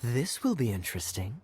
This will be interesting.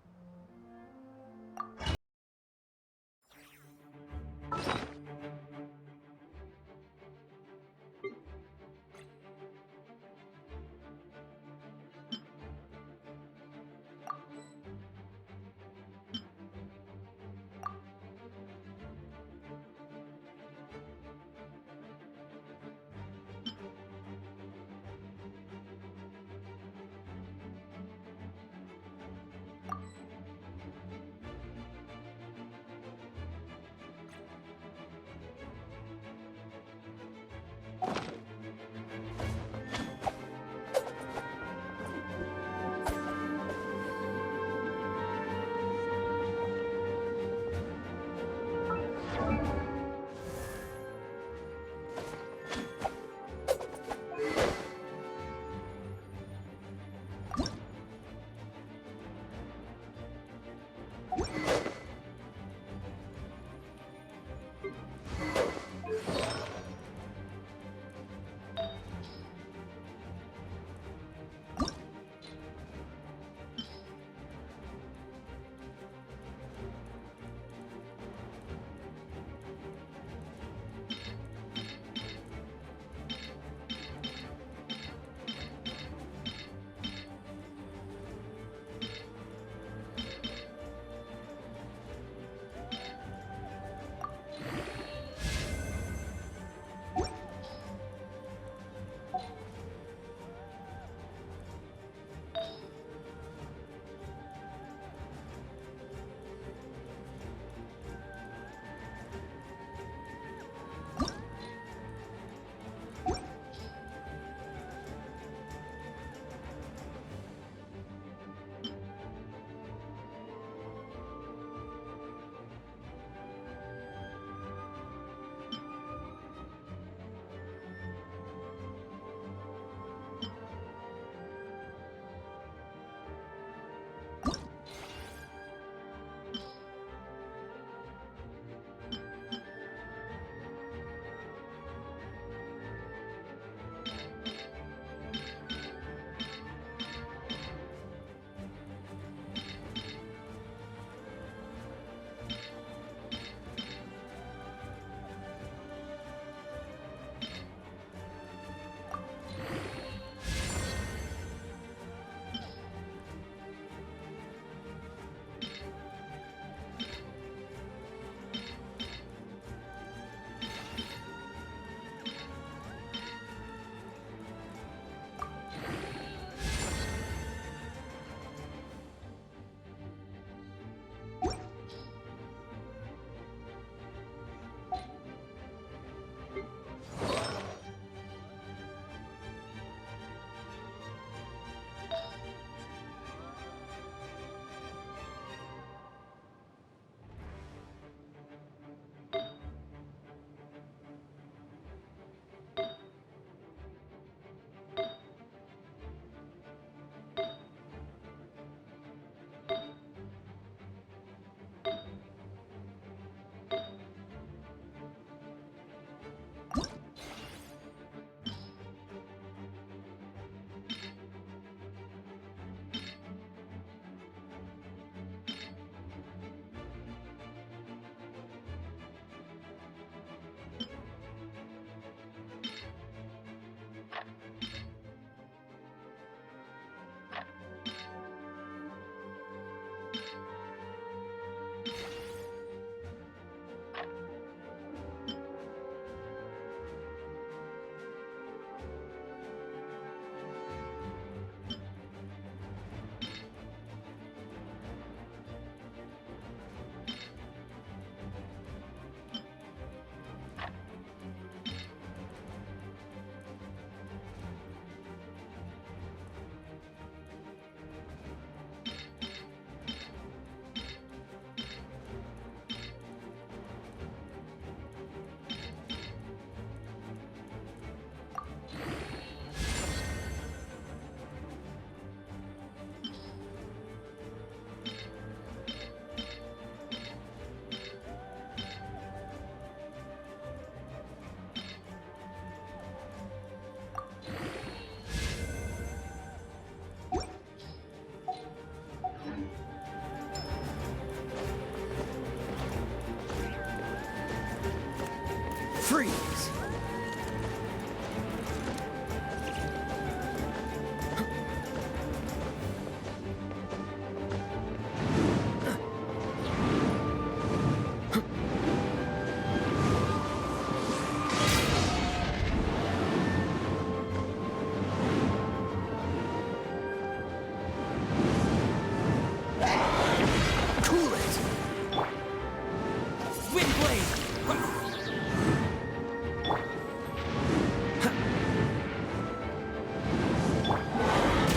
Freeze!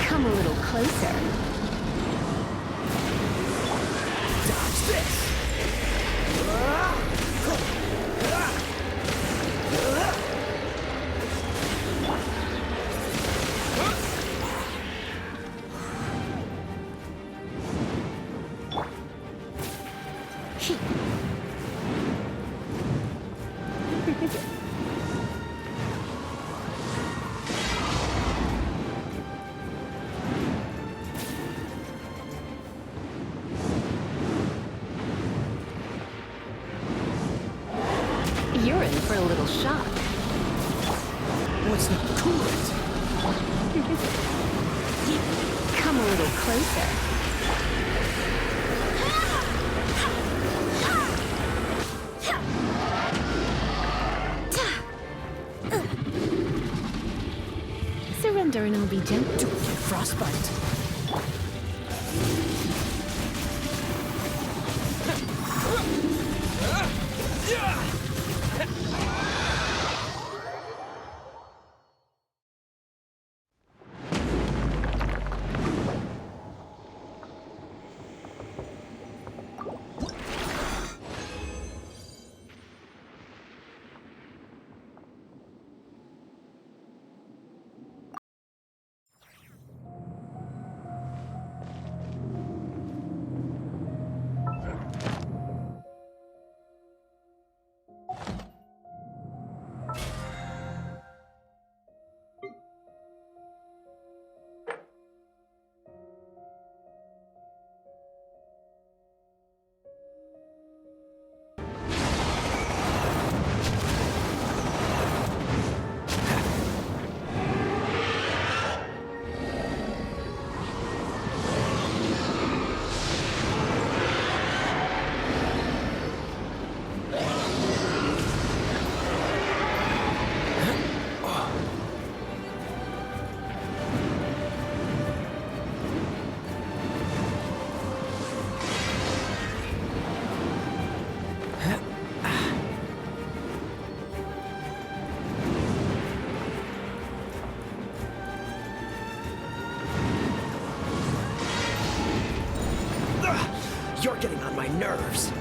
Come a little closer. Dodge this! You're in for a little shock. What's the coolant? Come a little closer. Surrender and I'll be gentle. Don't get frostbite. You're getting on my nerves.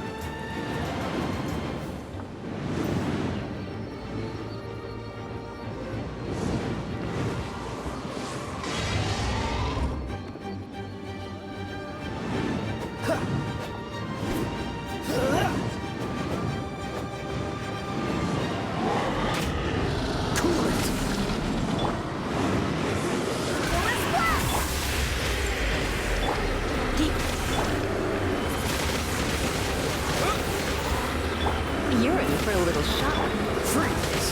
You're in for a little shock. Freeze!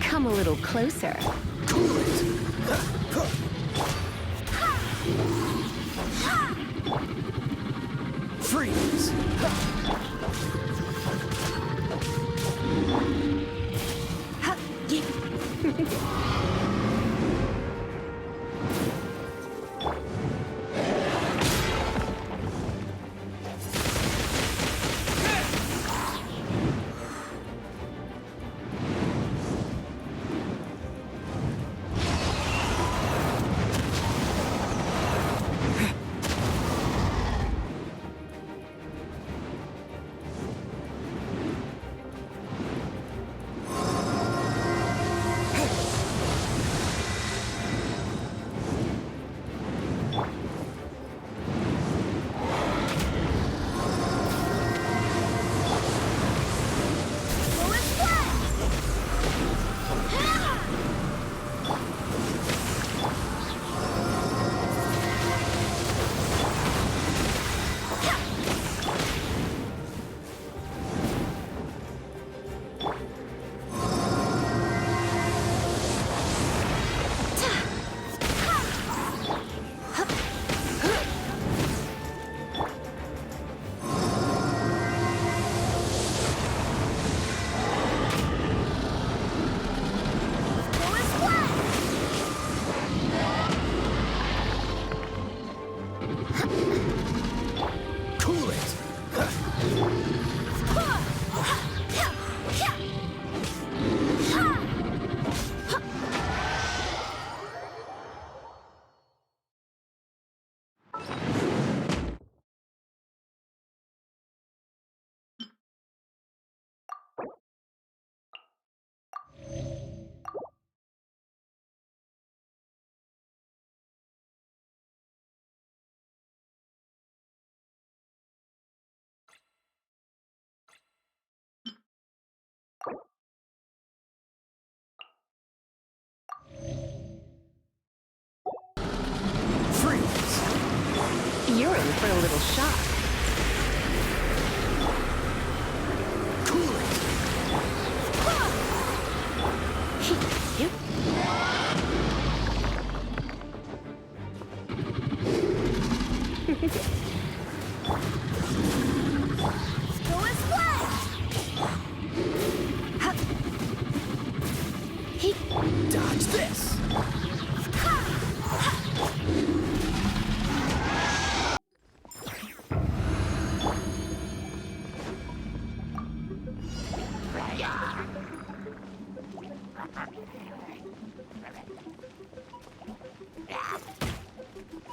Come a little closer. Cool it! Freeze! Cool it! Freeze! You're in for a little shock. Cool it! Dodge this!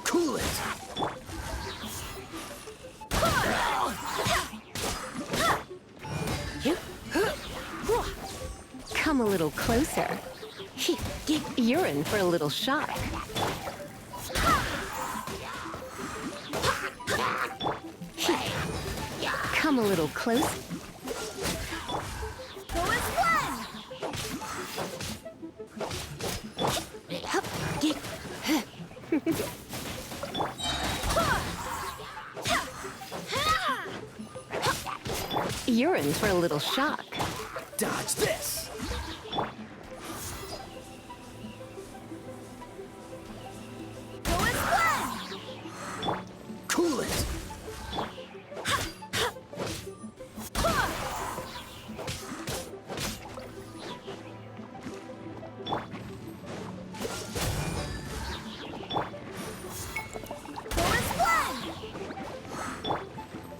Cool it! Come a little closer. You're in for a little shock. Come a little closer. You're in for a little shock. Dodge this! Cool it!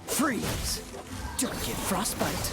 Freeze! Don't get frostbite.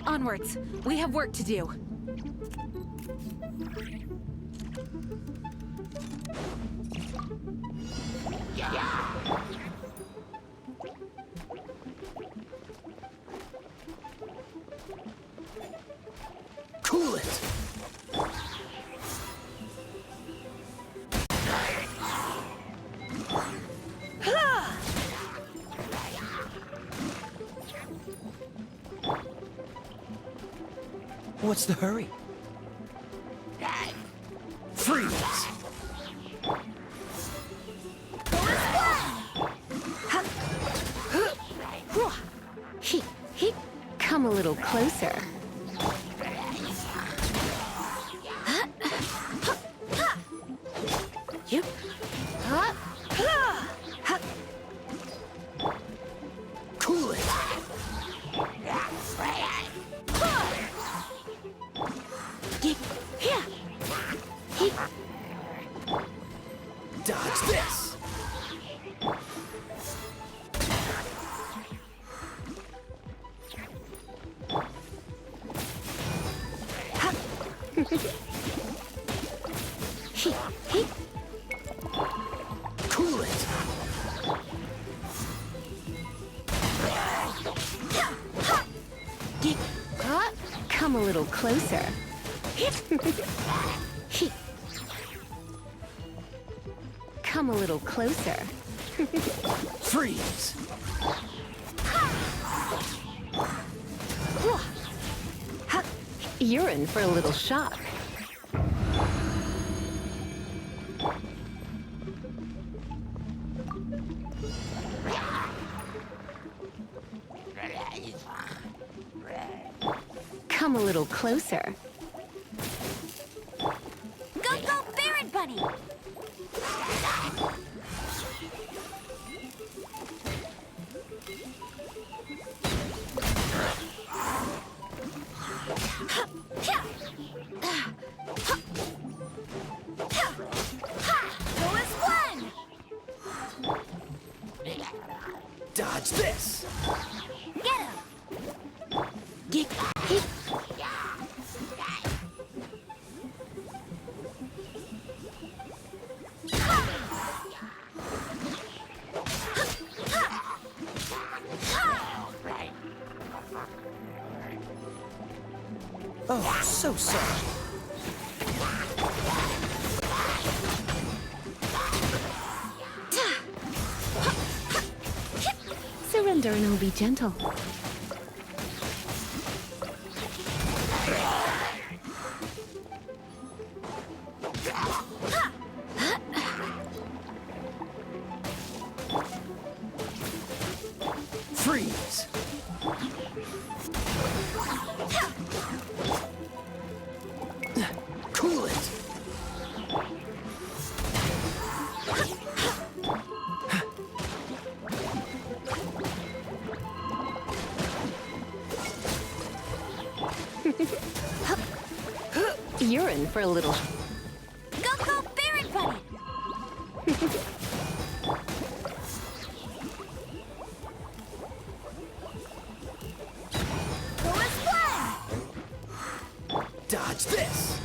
Onwards. We have work to do. Cool it! What's the hurry? Freeze! Come a little closer. Cool it. Come a little closer. Come a little closer. Freeze. You're in for a little shock. Come a little closer. Go, Baron Bunny! Go as one! Dodge this. Get him! Oh, so sorry. Surrender and I'll be gentle. Freeze. Cool it. You're in for a little... Go, Baron Bunny! Go as one! Dodge this.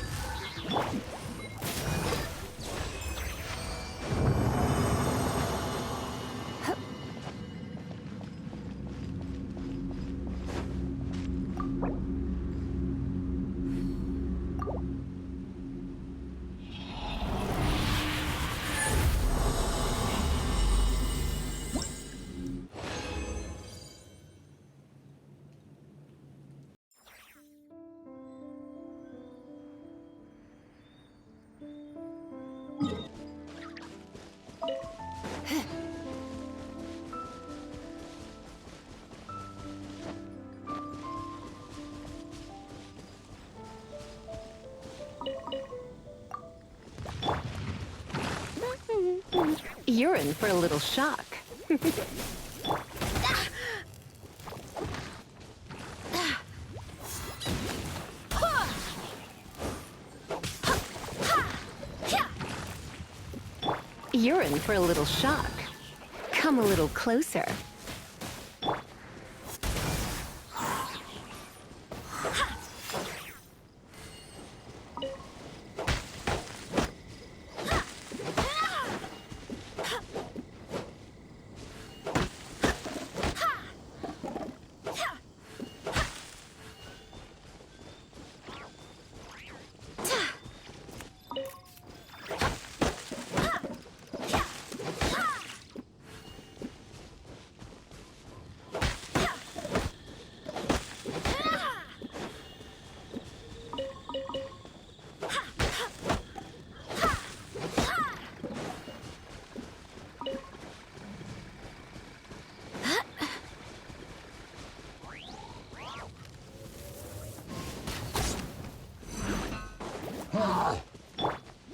You're in for a little shock. You're in for a little shock. Come a little closer.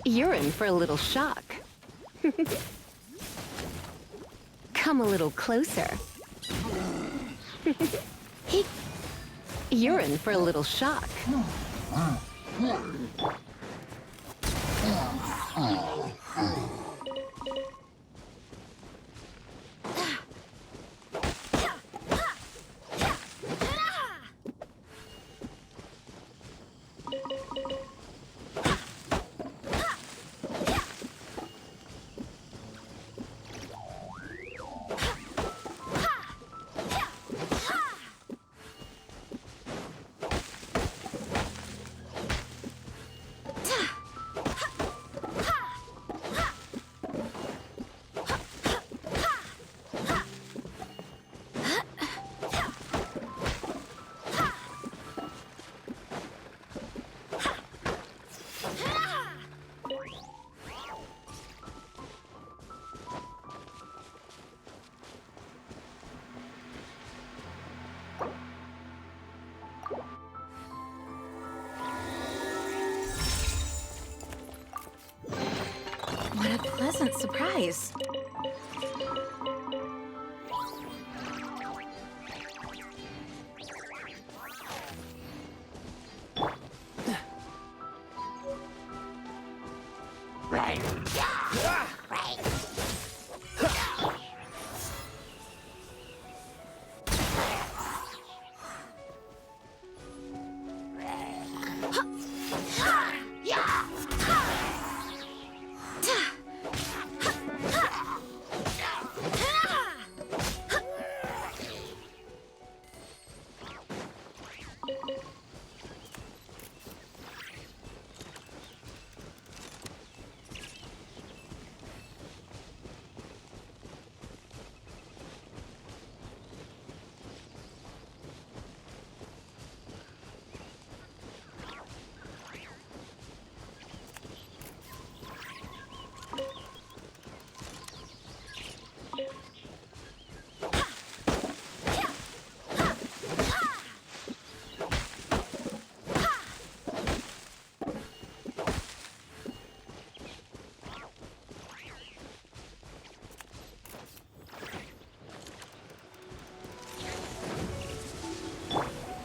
You're in for a little shock. Come a little closer. You're in for a little shock. pleasant surprise.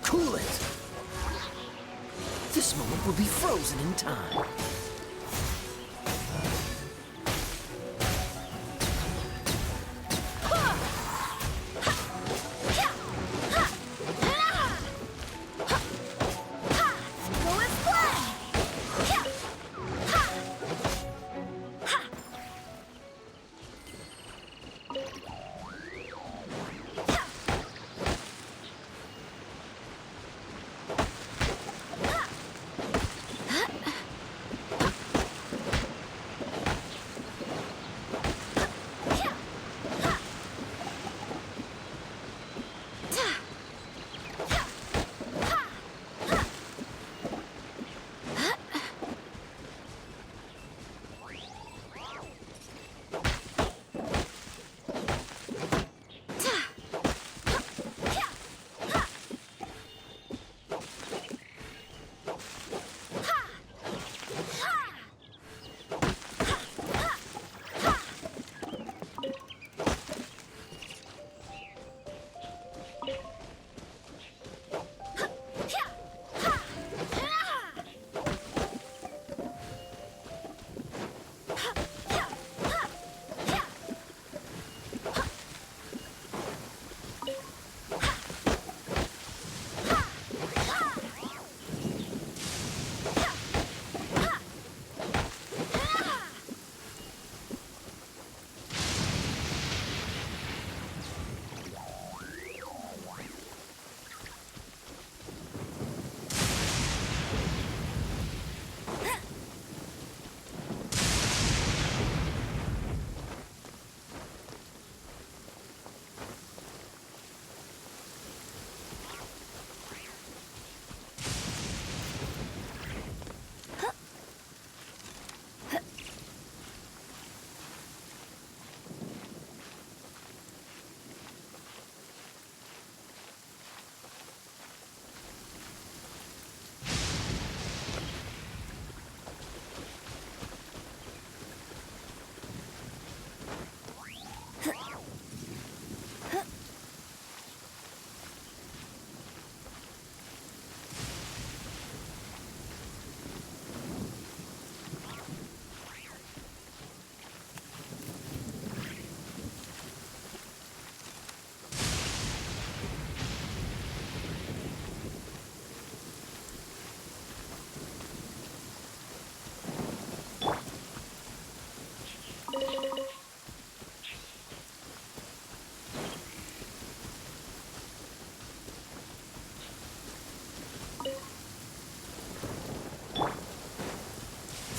Cool it! This moment will be frozen in time.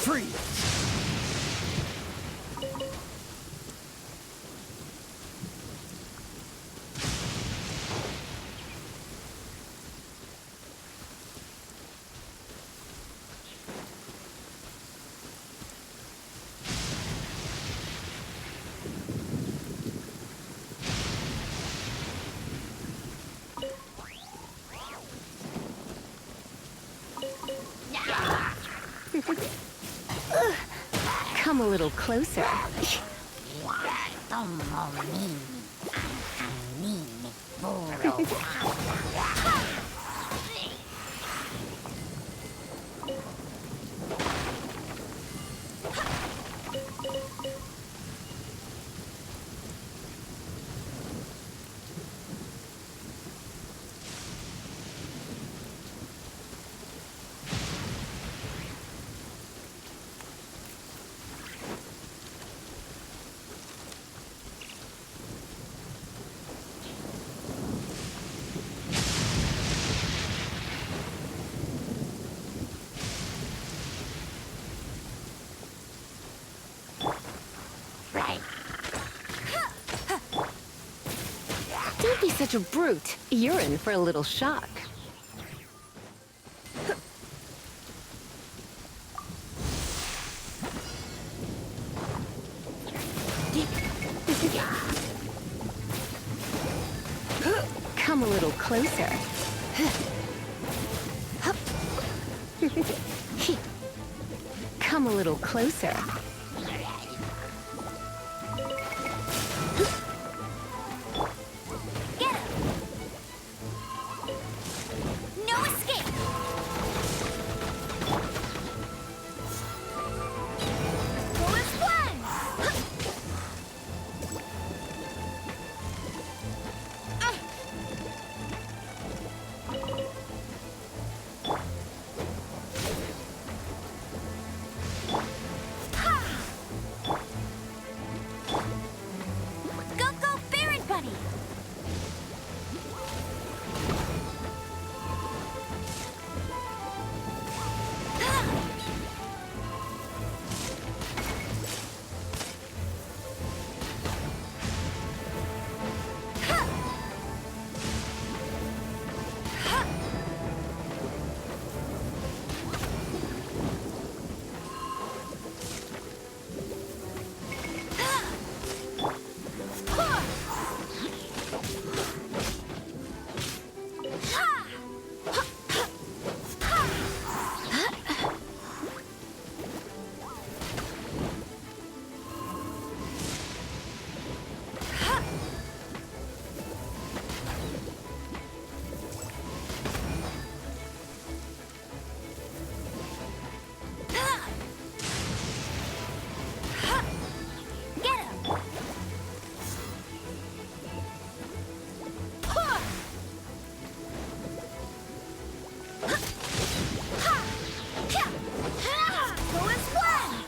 Freeze! Come a little closer. Don't be such a brute. You're in for a little shock. Come a little closer. Come a little closer. Get him! No escape! Go as planned! Go, Baron Bunny! Get him! Go as planned!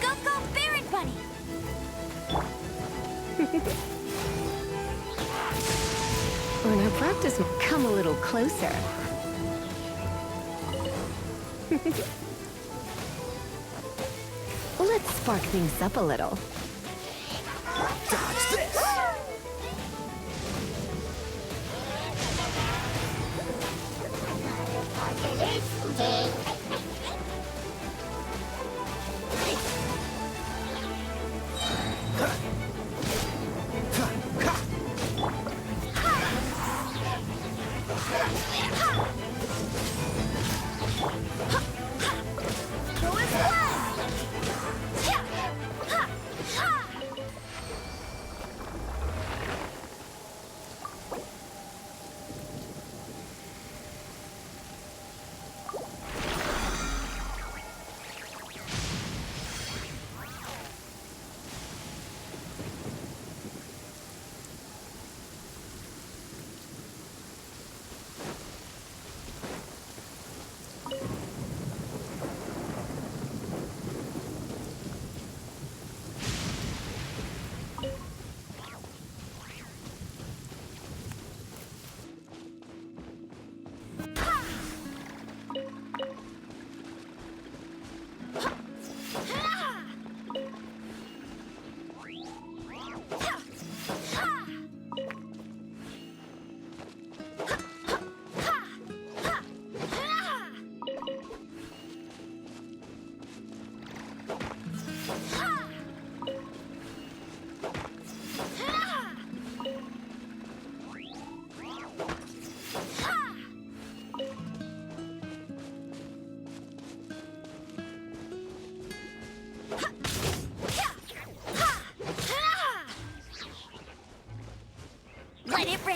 Go, Baron Bunny! When I practice, come a little closer. Let's spark things up a little. Dodge this! Go as planned!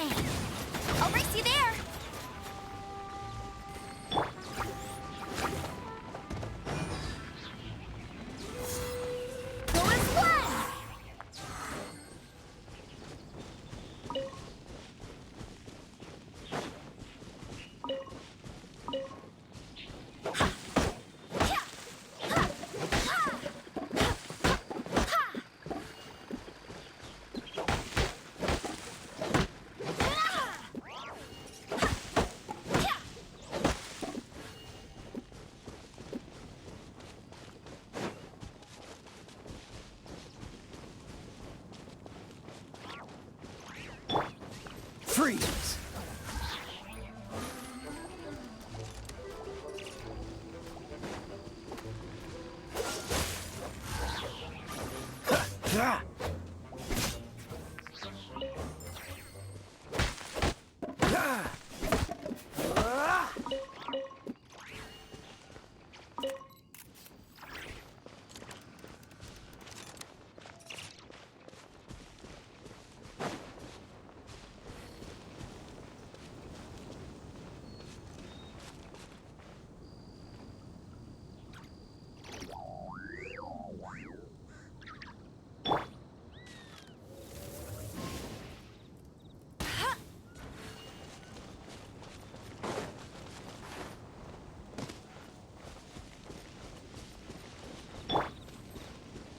sand. I'll race you there. Go as one. Freeze! Ha! Ha! Ah!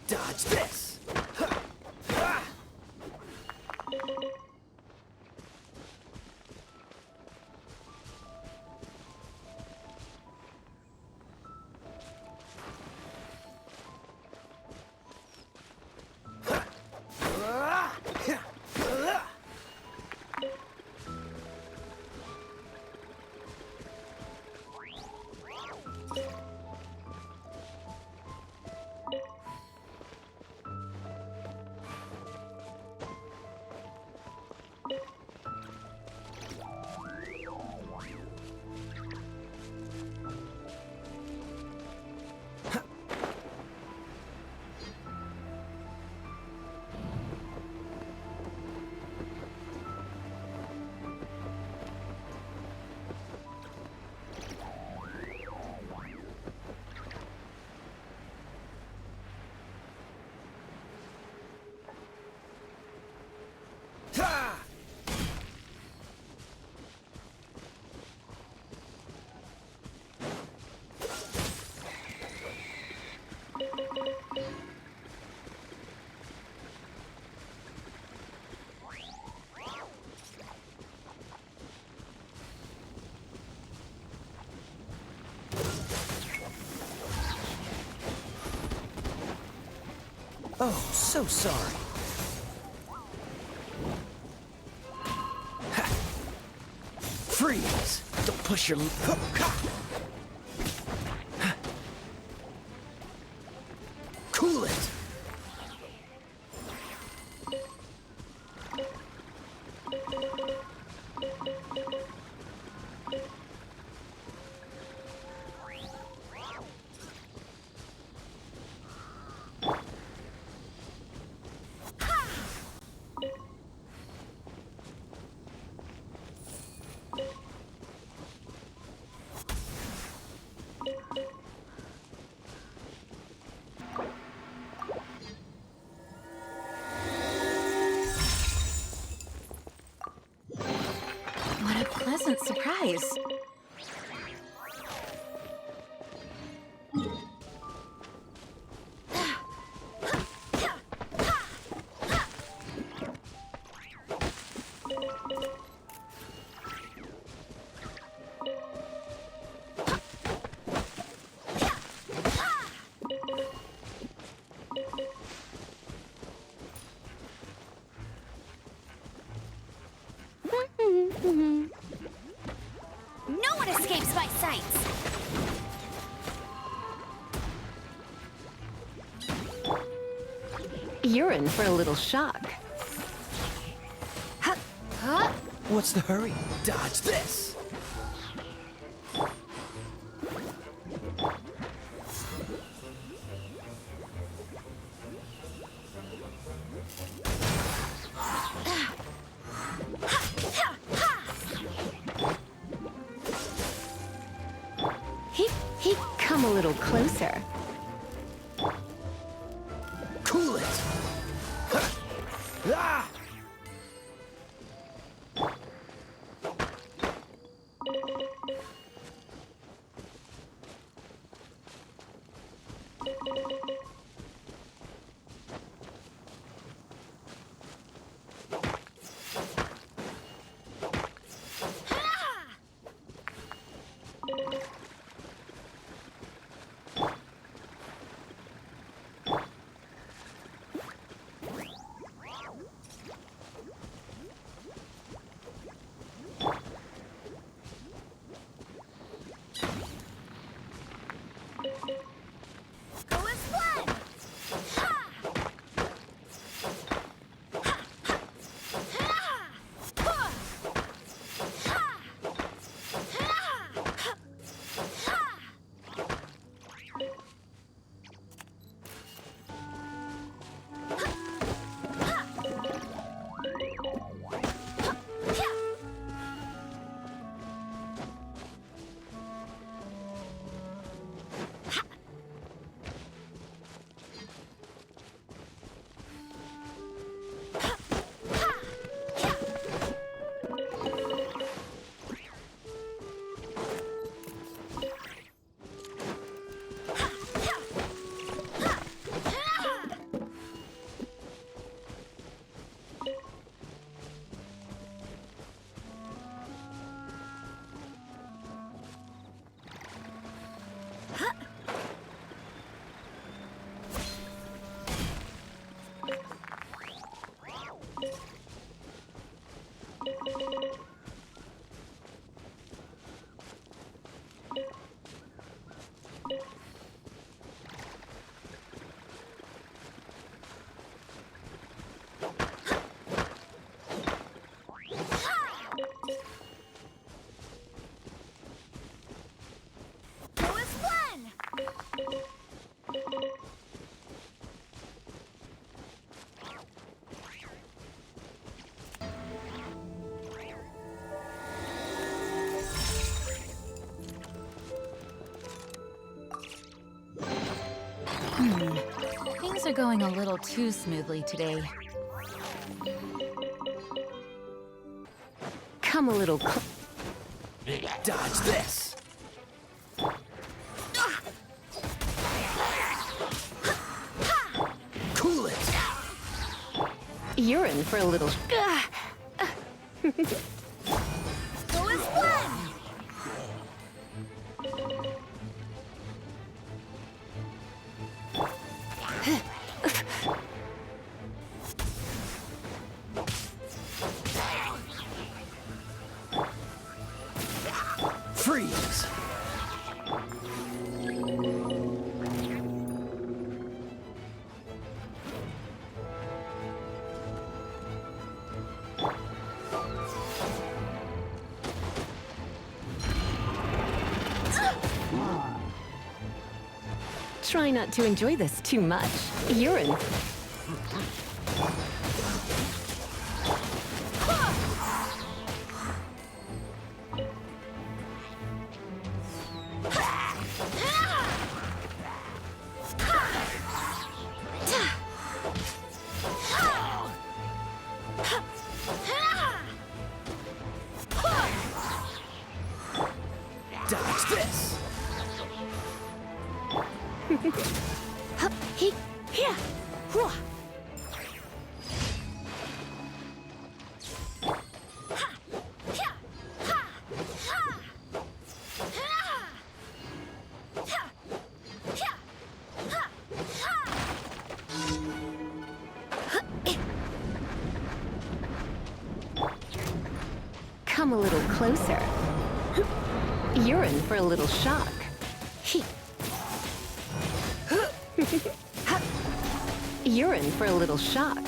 Dodge this! Ha! Ah! Ha! Ah! Ha! Ah! Ha! Oh, so sorry. Ha! Freeze! Don't push your... Ha! Ha! Cool it! What a pleasant surprise. No one escapes my sights. You're in for a little shock. What's the hurry? Dodge this! Come a little closer. Cool it! Ah! Go as one! Ha! Ha! Ha! Ha! Ha! Ha! Ha! Go as one! Things are going a little too smoothly today. Come a little Dodge this! Cool it! You're in for a little Go as one! Freeze! Try not to enjoy this too much. You're in. Dodge this! Here. Come a little closer. You're in for a little shock. You're in for a little shock.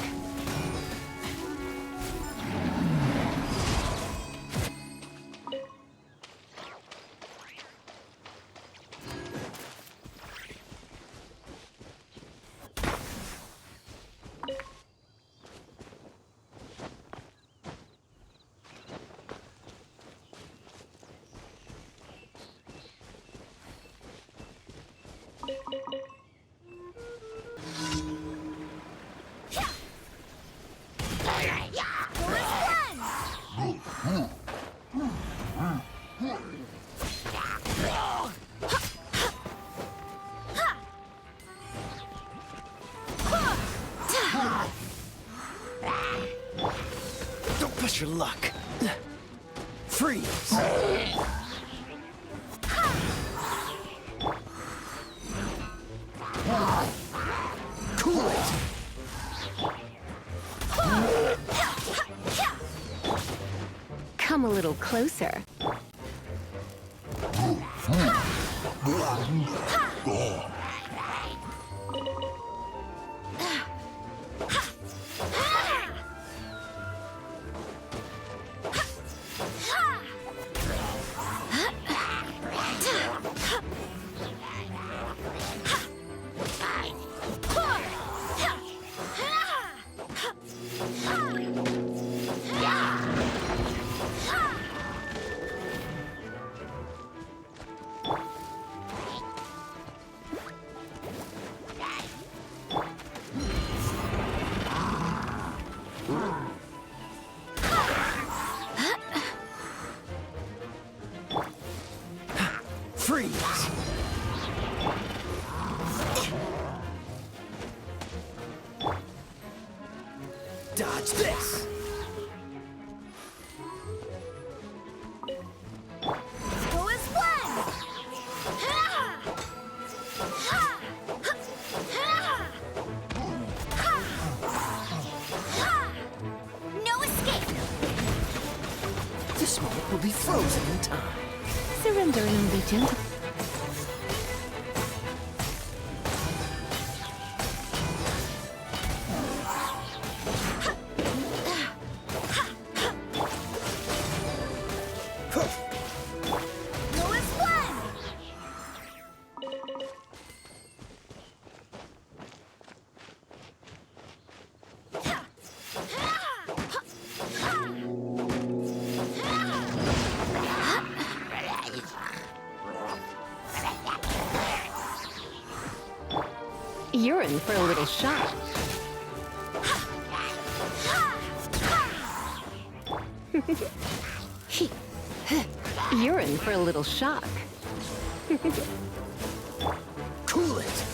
Don't push your luck. Freeze. Cool it. Come a little closer. Freeze. Dodge this. Go as one. No escape. This moment will be frozen in time. Surrender and be gentle. Go as one. You're in for a little shock. You're in for a little shock. Cool it.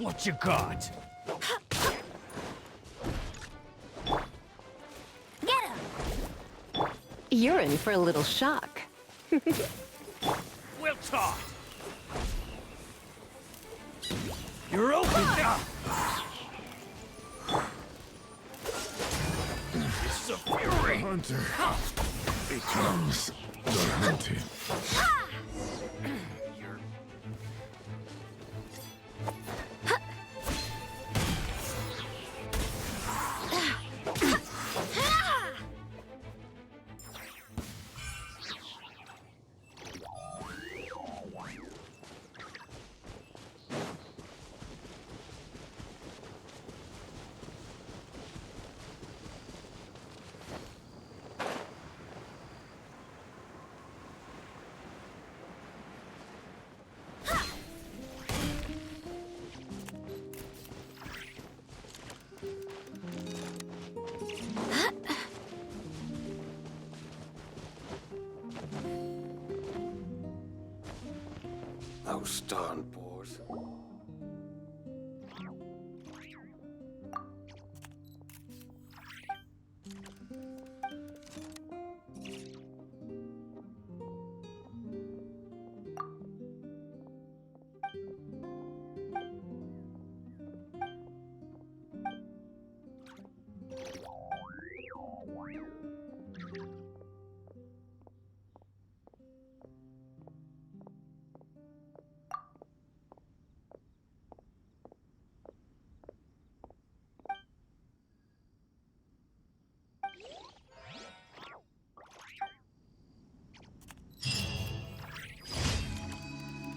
What you got? Get him! You're in for a little shock. We'll talk. You're open. It's a fury. Hunter becomes the hunted. Those darn boars.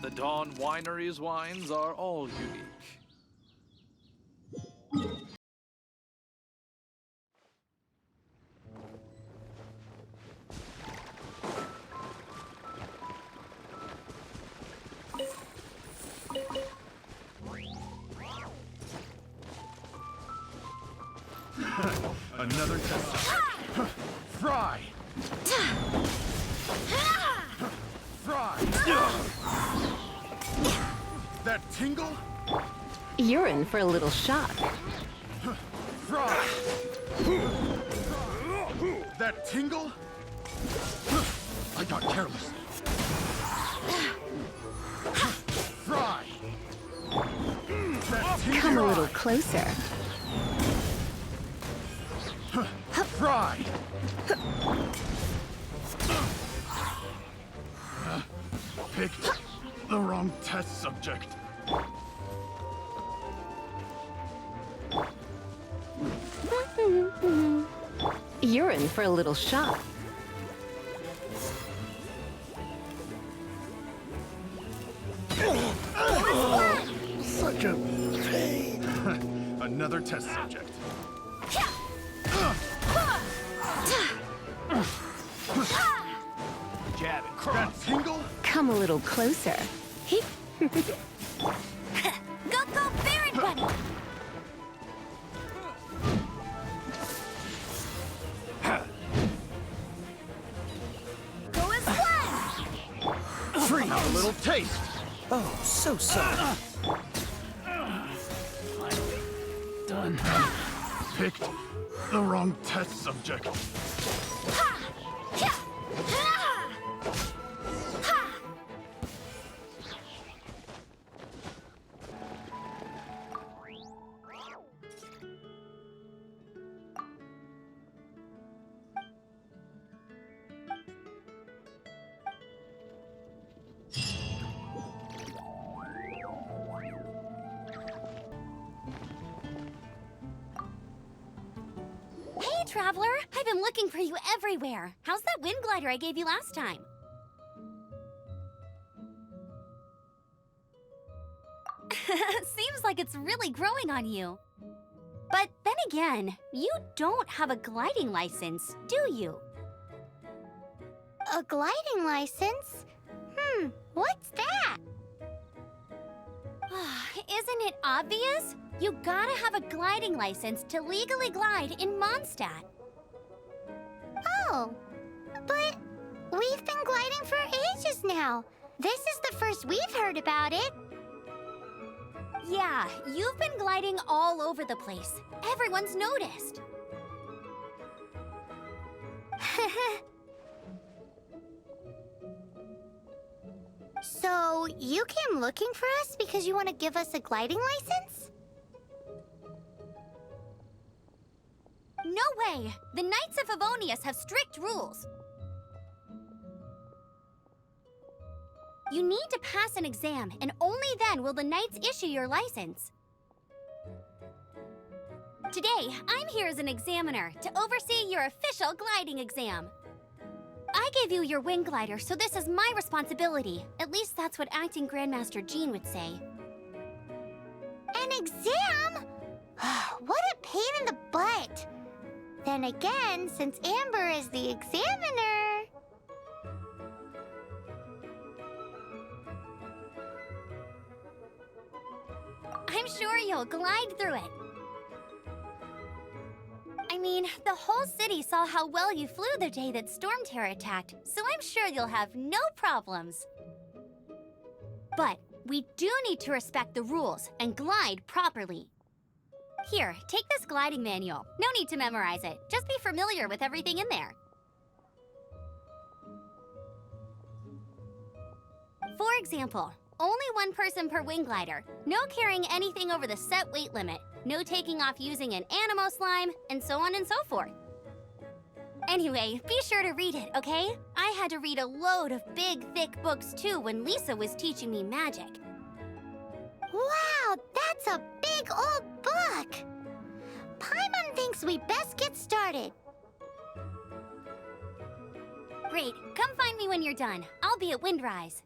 The Dawn Winery's wines are all unique. Another test. Fry! Fry! That tingle? You're in for a little shock. Fry! That tingle? I got careless. Fry! That tingle? Come a little closer. Fry! Picked the wrong test subject. You're in for a little shock. Such a pain. Another test subject. Jab and That cross. tingle? Come a little closer. Go, go, Baron Bunny! Go as one! Free a little taste. Oh, so sorry. Done. Picked the wrong test subject. Hey, Traveler! I've been looking for you everywhere. How's that wind glider I gave you last time? Seems like it's really growing on you. But then again, you don't have a gliding license, do you? A gliding license? What's that? Isn't it obvious? You gotta have a gliding license to legally glide in Mondstadt. Oh, but we've been gliding for ages now. This is the first we've heard about it. Yeah, you've been gliding all over the place. Everyone's noticed. So, you came looking for us because you want to give us a gliding license? No way! The Knights of Favonius have strict rules. You need to pass an exam, and only then will the Knights issue your license. Today, I'm here as an examiner to oversee your official gliding exam. I gave you your wing glider, so this is my responsibility. At least that's what Acting Grandmaster Jean would say. An exam? What a pain in the butt. Then again, since Amber is the examiner... I'm sure you'll glide through it. I mean, the whole city saw how well you flew the day that Storm Terror attacked, so I'm sure you'll have no problems. But we do need to respect the rules and glide properly. Here, take this gliding manual. No need to memorize it. Just be familiar with everything in there. For example, only one person per wing glider. No carrying anything over the set weight limit. No taking off using an animo slime, and so on and so forth. Anyway, be sure to read it, okay? I had to read a load of big, thick books too when Lisa was teaching me magic. Wow, that's a big old book! Paimon thinks we best get started. Great, come find me when you're done. I'll be at Windrise.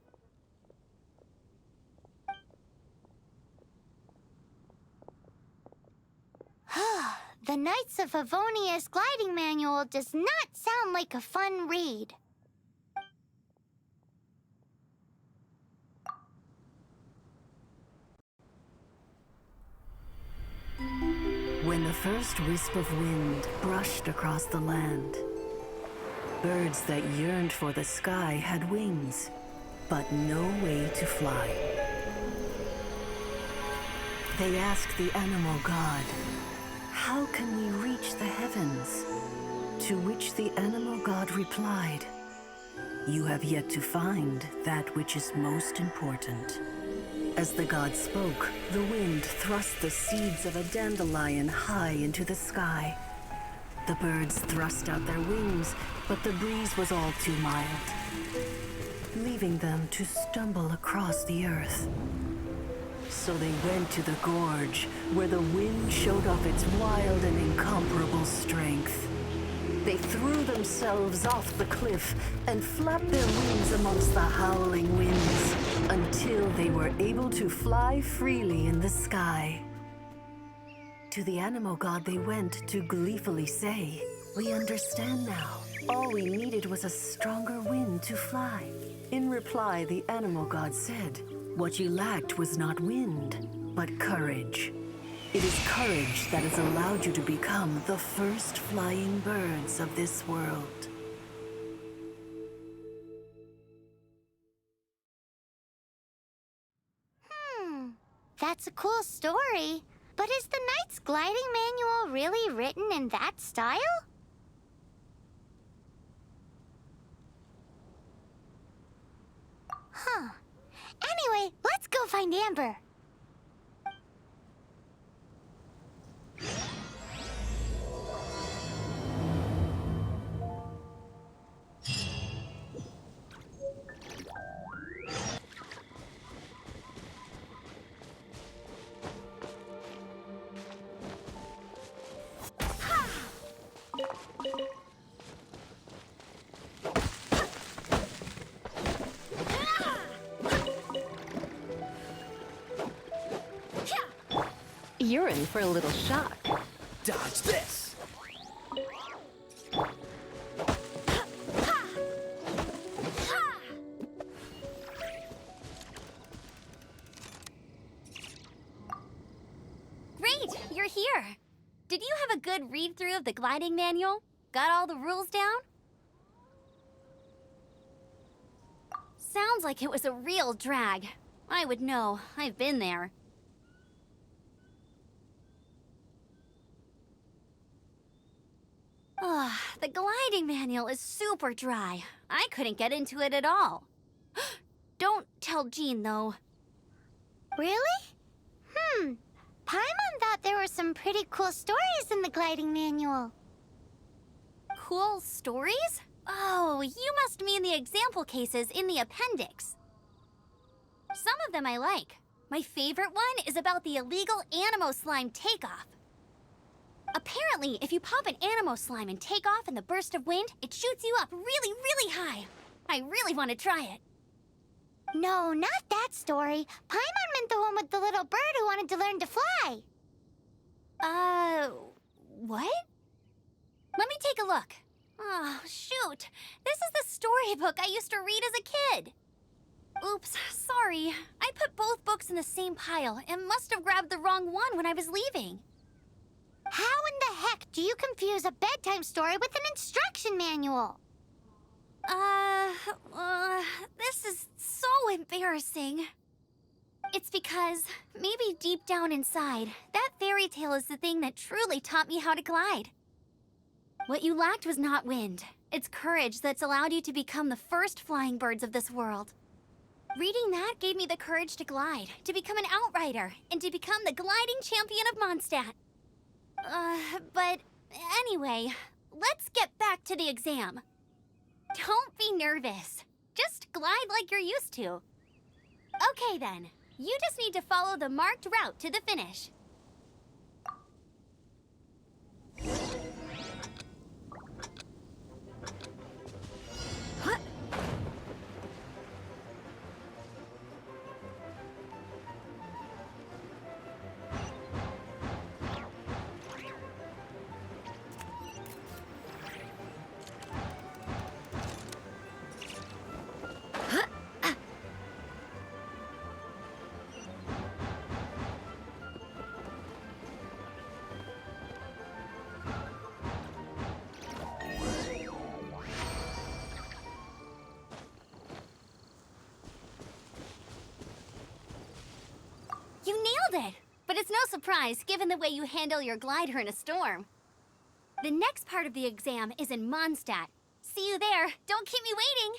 The Knights of Favonius gliding manual does not sound like a fun read. When the first wisp of wind brushed across the land, birds that yearned for the sky had wings, but no way to fly. They asked the animal god, "How can we reach the heavens?" To which the animal god replied, "You have yet to find that which is most important." As the god spoke, the wind thrust the seeds of a dandelion high into the sky. The birds thrust out their wings, but the breeze was all too mild, leaving them to stumble across the earth. So they went to the gorge, where the wind showed off its wild and incomparable strength. They threw themselves off the cliff and flapped their wings amongst the howling winds until they were able to fly freely in the sky. To the animal god they went to gleefully say, "We understand now. All we needed was a stronger wind to fly." In reply, the animal god said, "What you lacked was not wind, but courage. It is courage that has allowed you to become the first flying birds of this world." That's a cool story. But is the Knight's gliding manual really written in that style? Huh. Anyway, let's go find Amber. You're in for a little shock. Dodge this! Great, you're here. Did you have a good read-through of the gliding manual? Got all the rules down? Sounds like it was a real drag. I would know. I've been there. Ugh, the gliding manual is super dry. I couldn't get into it at all. Don't tell Jean, though. Really? Paimon thought there were some pretty cool stories in the gliding manual. Cool stories? Oh, you must mean the example cases in the appendix. Some of them I like. My favorite one is about the illegal Animo slime takeoff. Apparently, if you pop an Animo slime and take off in the burst of wind, it shoots you up really, really high. I really want to try it. No, not that story. Paimon meant the one with the little bird who wanted to learn to fly. What? Let me take a look. Oh, shoot. This is the storybook I used to read as a kid. Oops, sorry. I put both books in the same pile and must have grabbed the wrong one when I was leaving. How in the heck do you confuse a bedtime story with an instruction manual? This is so embarrassing. It's because, maybe deep down inside, that fairy tale is the thing that truly taught me how to glide. What you lacked was not wind. It's courage that's allowed you to become the first flying birds of this world. Reading that gave me the courage to glide, to become an outrider, and to become the gliding champion of Mondstadt. But anyway, let's get back to the exam. Don't be nervous. Just glide like you're used to. Okay then, you just need to follow the marked route to the finish. You nailed it! But it's no surprise, given the way you handle your glider in a storm. The next part of the exam is in Mondstadt. See you there. Don't keep me waiting.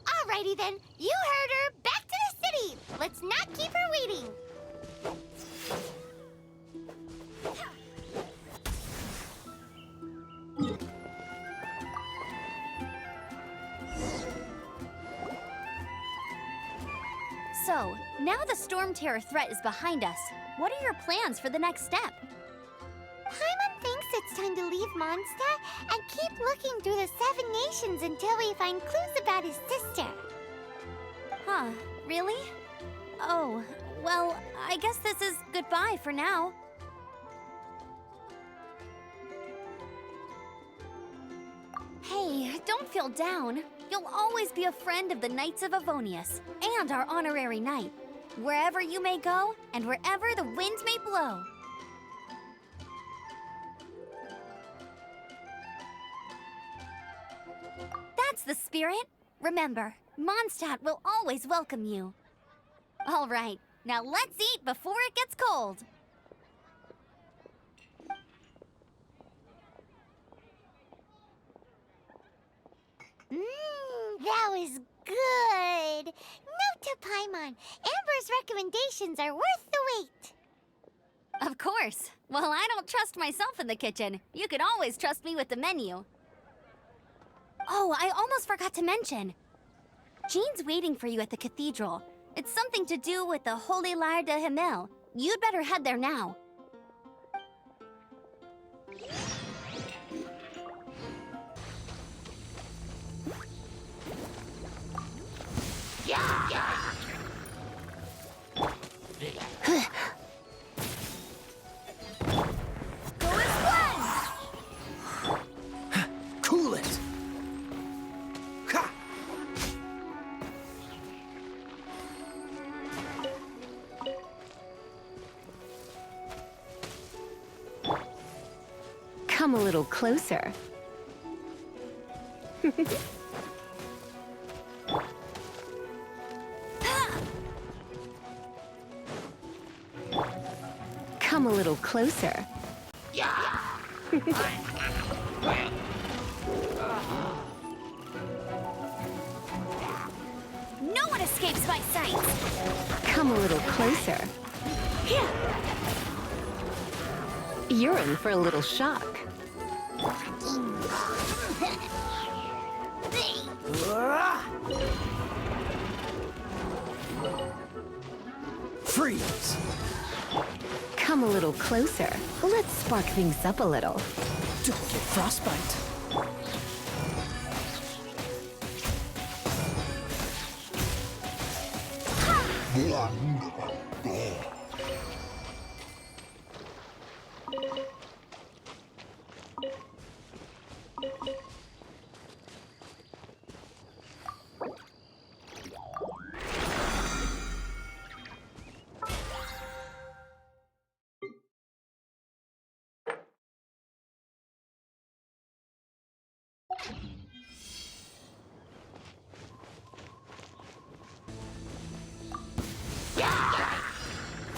Alrighty then, you heard her. Back to the city. Let's not keep her waiting. So, now the Storm Terror threat is behind us. What are your plans for the next step? Paimon thinks it's time to leave Mondstadt and keep looking through the 7 nations until we find clues about his sister. Huh, really? Oh, well, I guess this is goodbye for now. Hey, don't feel down. You'll always be a friend of the Knights of Avonius, and our honorary knight. Wherever you may go, and wherever the winds may blow. That's the spirit. Remember, Mondstadt will always welcome you. All right, now let's eat before it gets cold. That was good. Note to Paimon, Amber's recommendations are worth the wait. Of course. Well, I don't trust myself in the kitchen. You can always trust me with the menu. Oh, I almost forgot to mention. Jean's waiting for you at the cathedral. It's something to do with the Holy Lyre de Himmel. You'd better head there now. Cool it! Ha! Come a little closer. Come a little closer. No one escapes my sight! Come a little closer. You're in for a little shock. Freeze! Come a little closer. Let's spark things up a little. Don't get frostbite.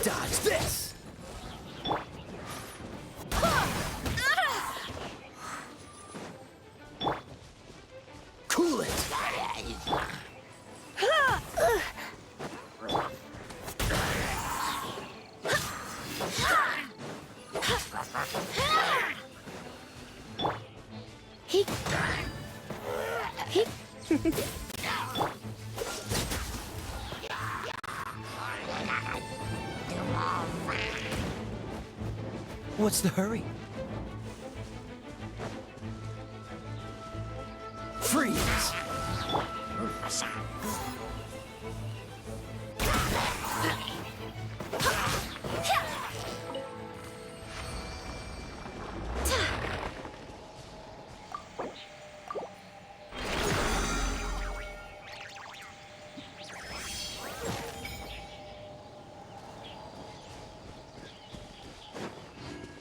Dodge this! Cool it! What's the hurry? Freeze!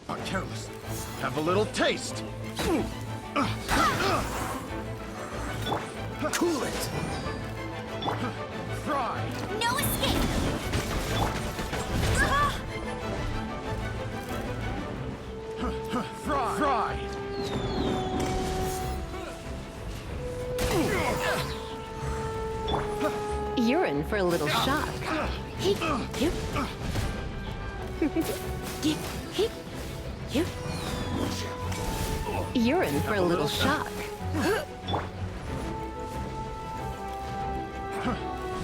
Not careless. Have a little taste. Cool it! Fry. No escape! Fry. Fry. You're in for a little shock. You're in for a little shock.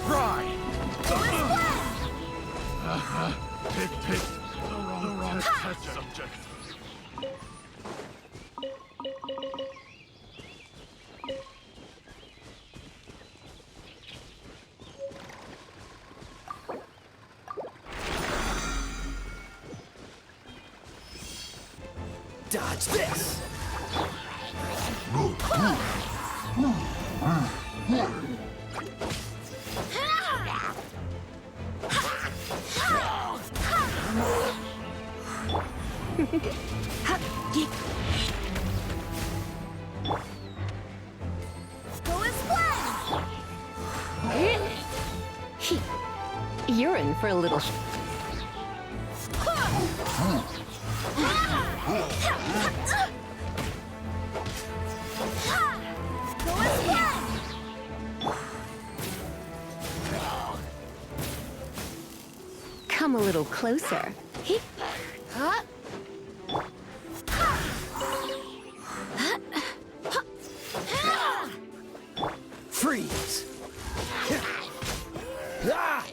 Fry. Pick the wrong test subject. Dodge this! Go as planned! You're in for a little Go as planned! Come a little closer. Freeze! Ah!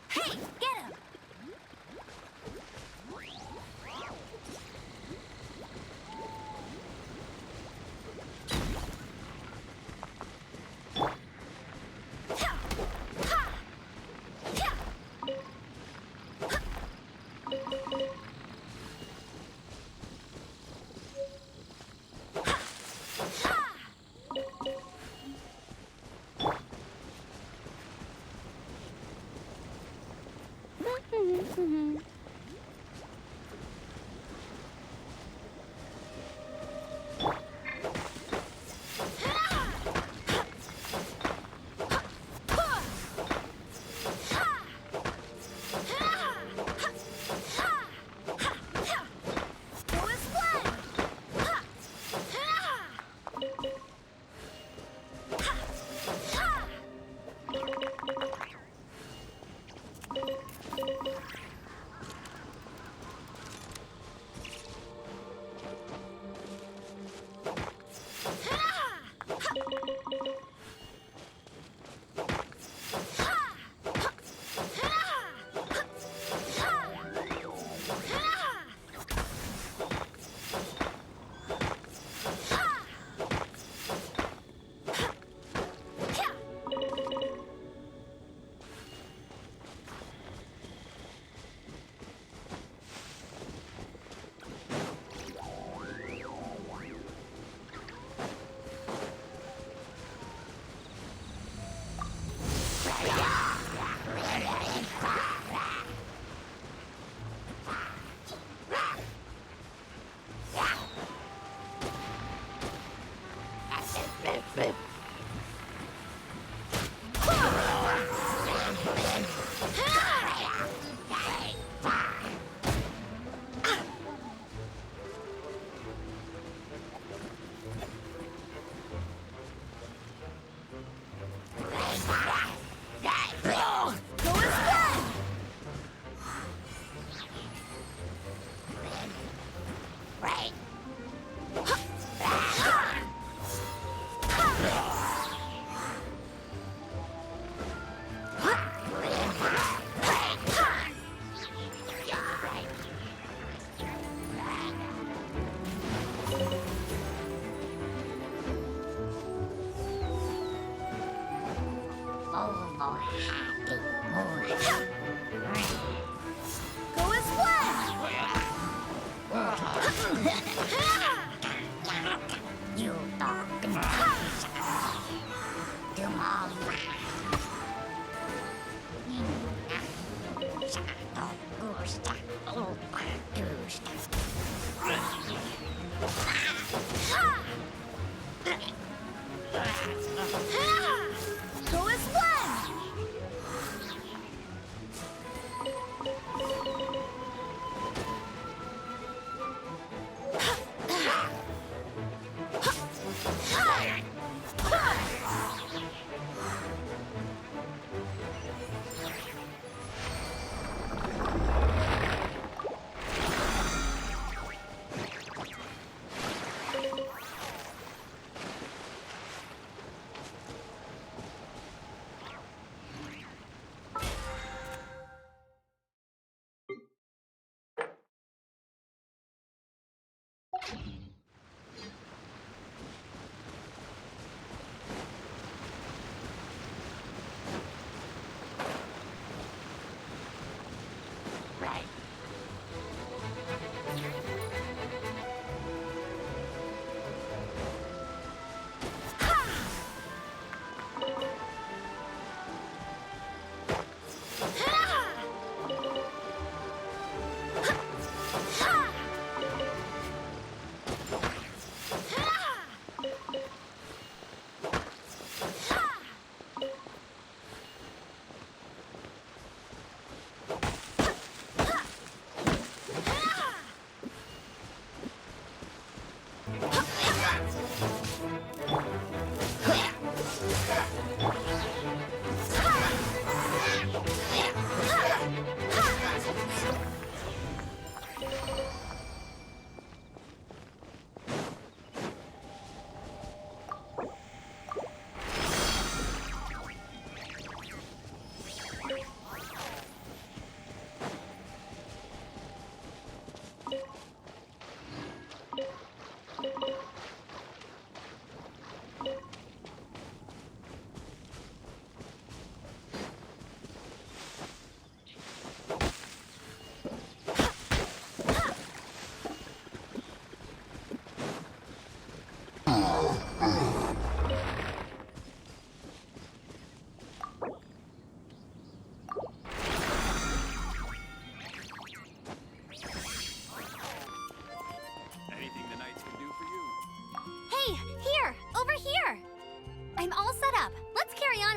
Hey, get him!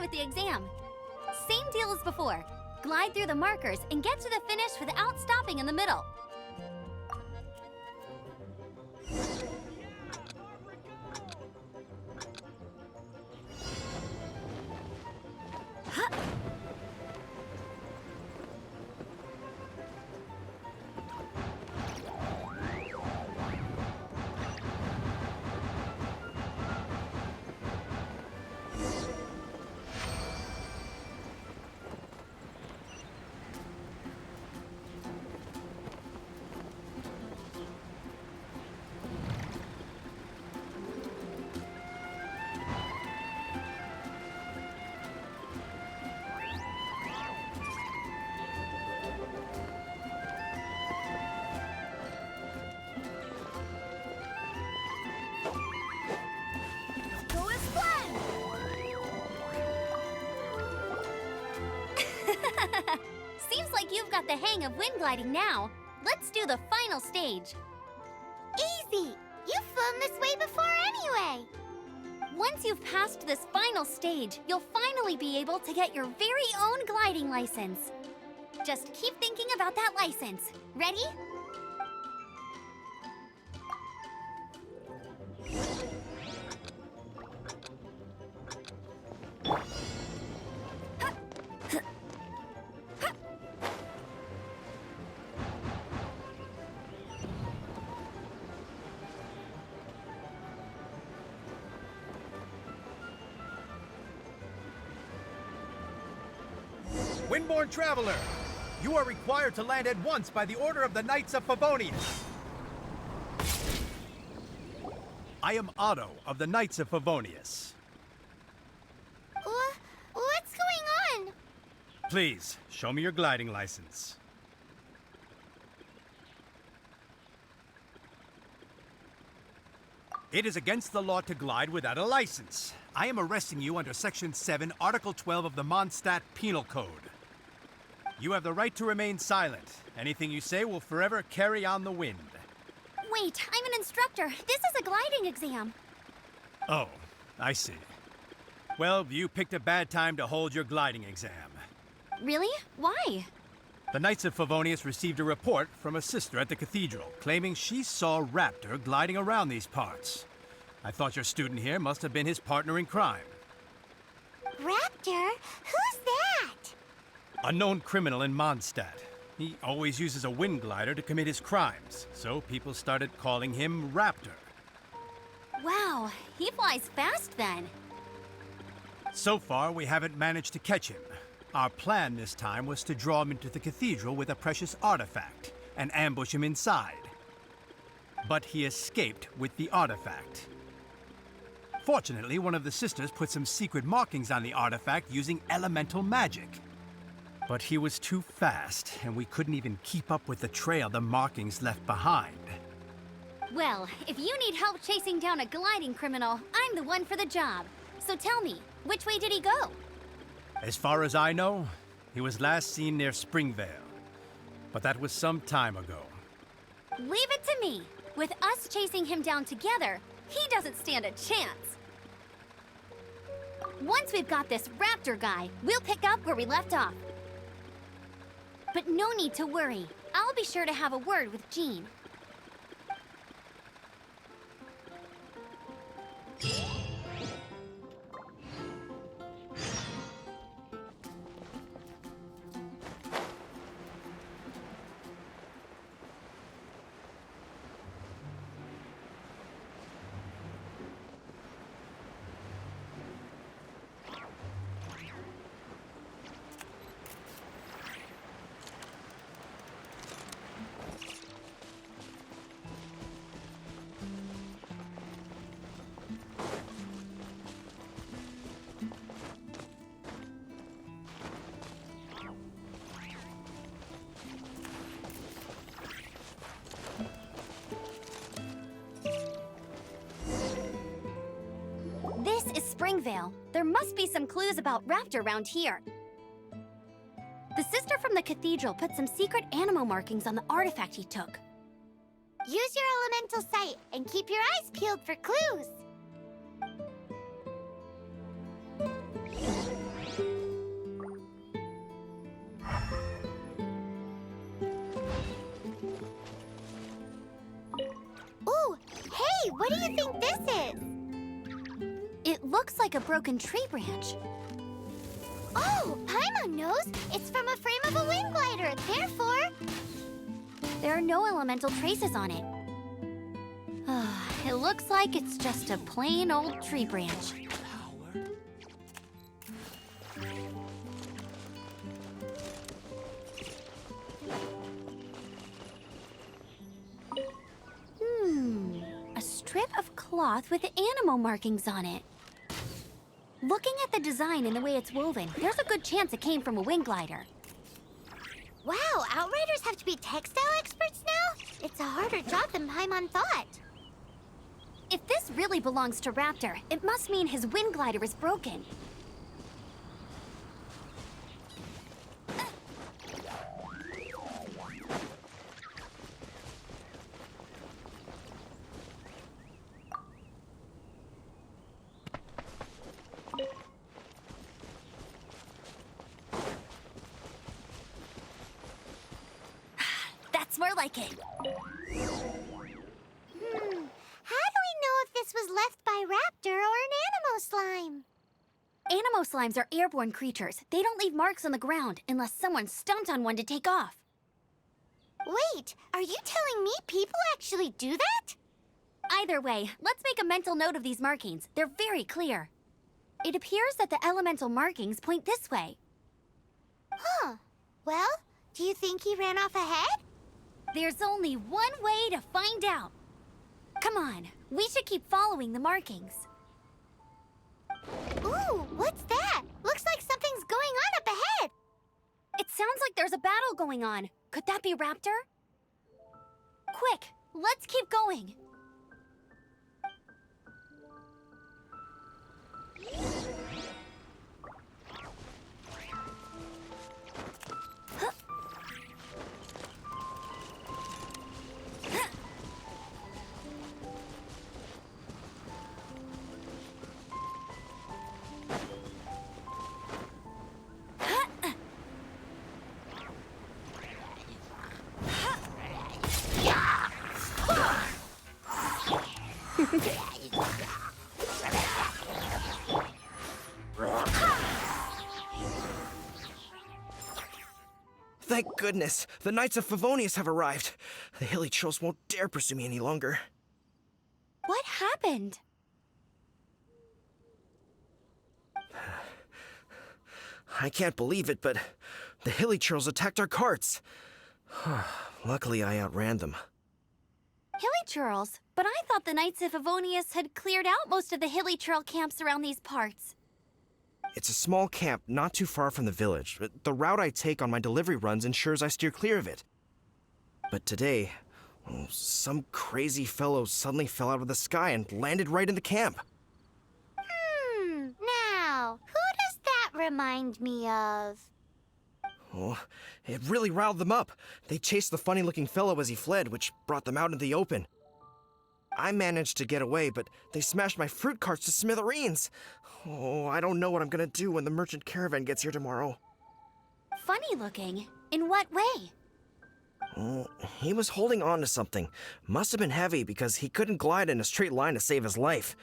with the exam. Same deal as before. Glide through the markers and get to the finish without stopping in the middle. Seems like you've got the hang of wind gliding now. Let's do the final stage. Easy! You've flown this way before anyway! Once you've passed this final stage, you'll finally be able to get your very own gliding license. Just keep thinking about that license. Ready? Windborne Traveler, you are required to land at once by the order of the Knights of Favonius. I am Otto of the Knights of Favonius. What's going on? Please, show me your gliding license. It is against the law to glide without a license. I am arresting you under Section 7, Article 12 of the Mondstadt Penal Code. You have the right to remain silent. Anything you say will forever carry on the wind. Wait, I'm an instructor. This is a gliding exam. Oh, I see. Well, you picked a bad time to hold your gliding exam. Really? Why? The Knights of Favonius received a report from a sister at the cathedral, claiming she saw Raptor gliding around these parts. I thought your student here must have been his partner in crime. Raptor? Who's that? A known criminal in Mondstadt. He always uses a wind glider to commit his crimes, so people started calling him Raptor. Wow, he flies fast then. So far, we haven't managed to catch him. Our plan this time was to draw him into the cathedral with a precious artifact and ambush him inside. But he escaped with the artifact. Fortunately, one of the sisters put some secret markings on the artifact using elemental magic. But he was too fast, and we couldn't even keep up with the trail the markings left behind. Well, if you need help chasing down a gliding criminal, I'm the one for the job. So tell me, which way did he go? As far as I know, he was last seen near Springvale. But that was some time ago. Leave it to me. With us chasing him down together, he doesn't stand a chance. Once we've got this Raptor guy, we'll pick up where we left off. But no need to worry. I'll be sure to have a word with Jean. This is Springvale. There must be some clues about Raptor around here. The sister from the cathedral put some secret animal markings on the artifact he took. Use your elemental sight and keep your eyes peeled for clues. Ooh, hey, what do you think this is? It looks like a broken tree branch. Oh, Paimon knows. It's from a frame of a wind glider, therefore... There are no elemental traces on it. It looks like it's just a plain old tree branch. A strip of cloth with animal markings on it. Looking at the design and the way it's woven, there's a good chance it came from a wind glider. Wow, Outriders have to be textile experts now? It's a harder job than Paimon thought. If this really belongs to Raptor, it must mean his wind glider is broken. like it. How do we know if this was left by Raptor or an Animo slime? Animo slimes are airborne creatures. They don't leave marks on the ground unless someone stomped on one to take off. Wait, are you telling me people actually do that? Either way, let's make a mental note of these markings. They're very clear. It appears that the elemental markings point this way. Huh. Well, do you think he ran off ahead? There's only one way to find out. Come on, we should keep following the markings. Ooh, what's that? Looks like something's going on up ahead. It sounds like there's a battle going on. Could that be Raptor? Quick, let's keep going. Thank goodness, the Knights of Favonius have arrived. The hilly trolls won't dare pursue me any longer. What happened? I can't believe it, but the hilly trolls attacked our carts. Luckily, I outran them. Hilly churls? But I thought the Knights of Favonius had cleared out most of the hilly churl camps around these parts. It's a small camp not too far from the village. The route I take on my delivery runs ensures I steer clear of it. But today, some crazy fellow suddenly fell out of the sky and landed right in the camp. Now, who does that remind me of? Oh, it really riled them up. They chased the funny-looking fellow as he fled, which brought them out into the open. I managed to get away, but they smashed my fruit carts to smithereens. Oh, I don't know what I'm gonna do when the merchant caravan gets here tomorrow. Funny looking? In what way? Oh, he was holding on to something. Must have been heavy because he couldn't glide in a straight line to save his life.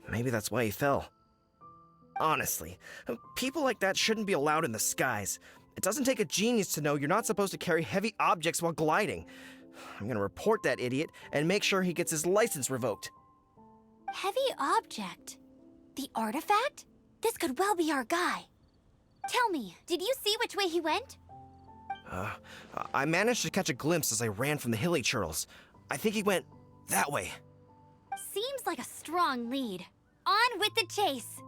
Maybe that's why he fell. Honestly, people like that shouldn't be allowed in the skies. It doesn't take a genius to know you're not supposed to carry heavy objects while gliding. I'm gonna report that idiot and make sure he gets his license revoked. Heavy object? The artifact? This could well be our guy. Tell me, did you see which way he went? I managed to catch a glimpse as I ran from the hilly churls. I think he went that way. Seems like a strong lead. On with the chase!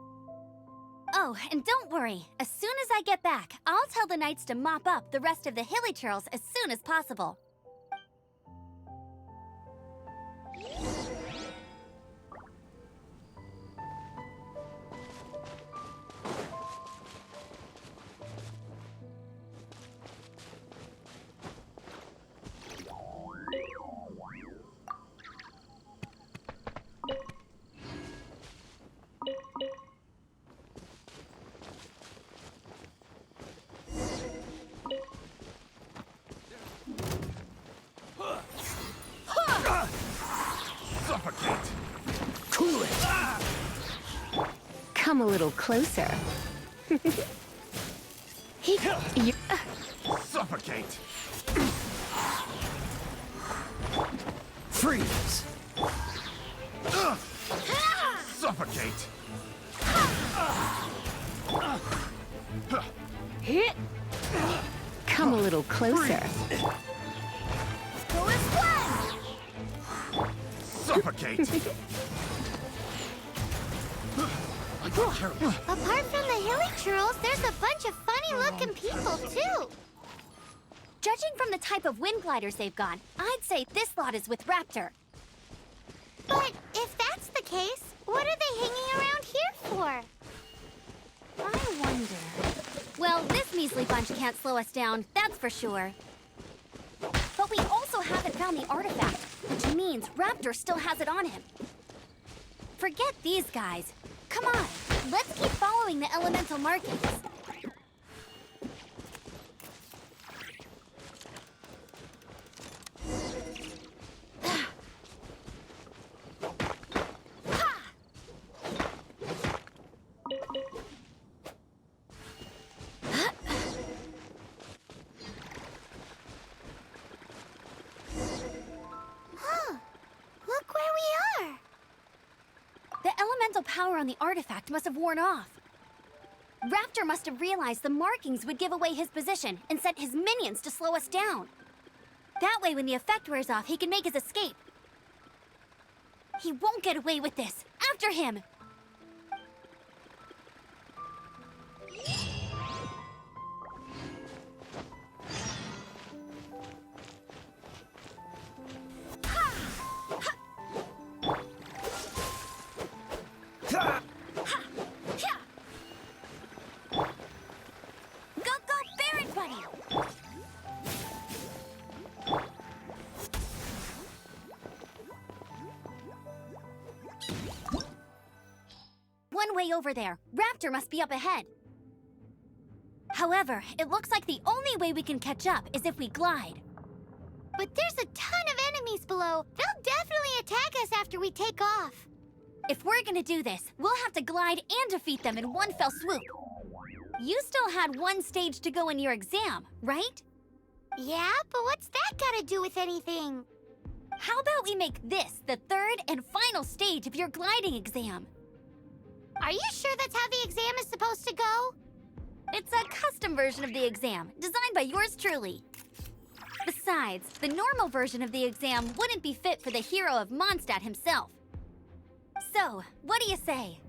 Oh, and don't worry. As soon as I get back, I'll tell the knights to mop up the rest of the hilly churls as soon as possible. Suffocate! Cool it! Come a little closer. Suffocate! Freeze! Suffocate! Come a little closer. Suffocate! Apart from the hilly churls, there's a bunch of funny-looking people, too. Judging from the type of wind gliders they've got, I'd say this lot is with Raptor. But if that's the case, what are they hanging around here for? I wonder... Well, this measly bunch can't slow us down, that's for sure. But we also haven't found the artifact, which means Raptor still has it on him. Forget these guys. Come on, let's keep following the elemental markings. elemental power on the artifact must have worn off. Raptor must have realized the markings would give away his position and sent his minions to slow us down. That way, when the effect wears off, he can make his escape. He won't get away with this. After him! One way over there. Raptor must be up ahead. However, it looks like the only way we can catch up is if we glide. But there's a ton of enemies below. They'll definitely attack us after we take off. If we're gonna do this, we'll have to glide and defeat them in one fell swoop. You still had one stage to go in your exam, right? Yeah, but what's that gotta do with anything? How about we make this the third and final stage of your gliding exam? Are you sure that's how the exam is supposed to go? It's a custom version of the exam, designed by yours truly. Besides, the normal version of the exam wouldn't be fit for the hero of Mondstadt himself. So, what do you say?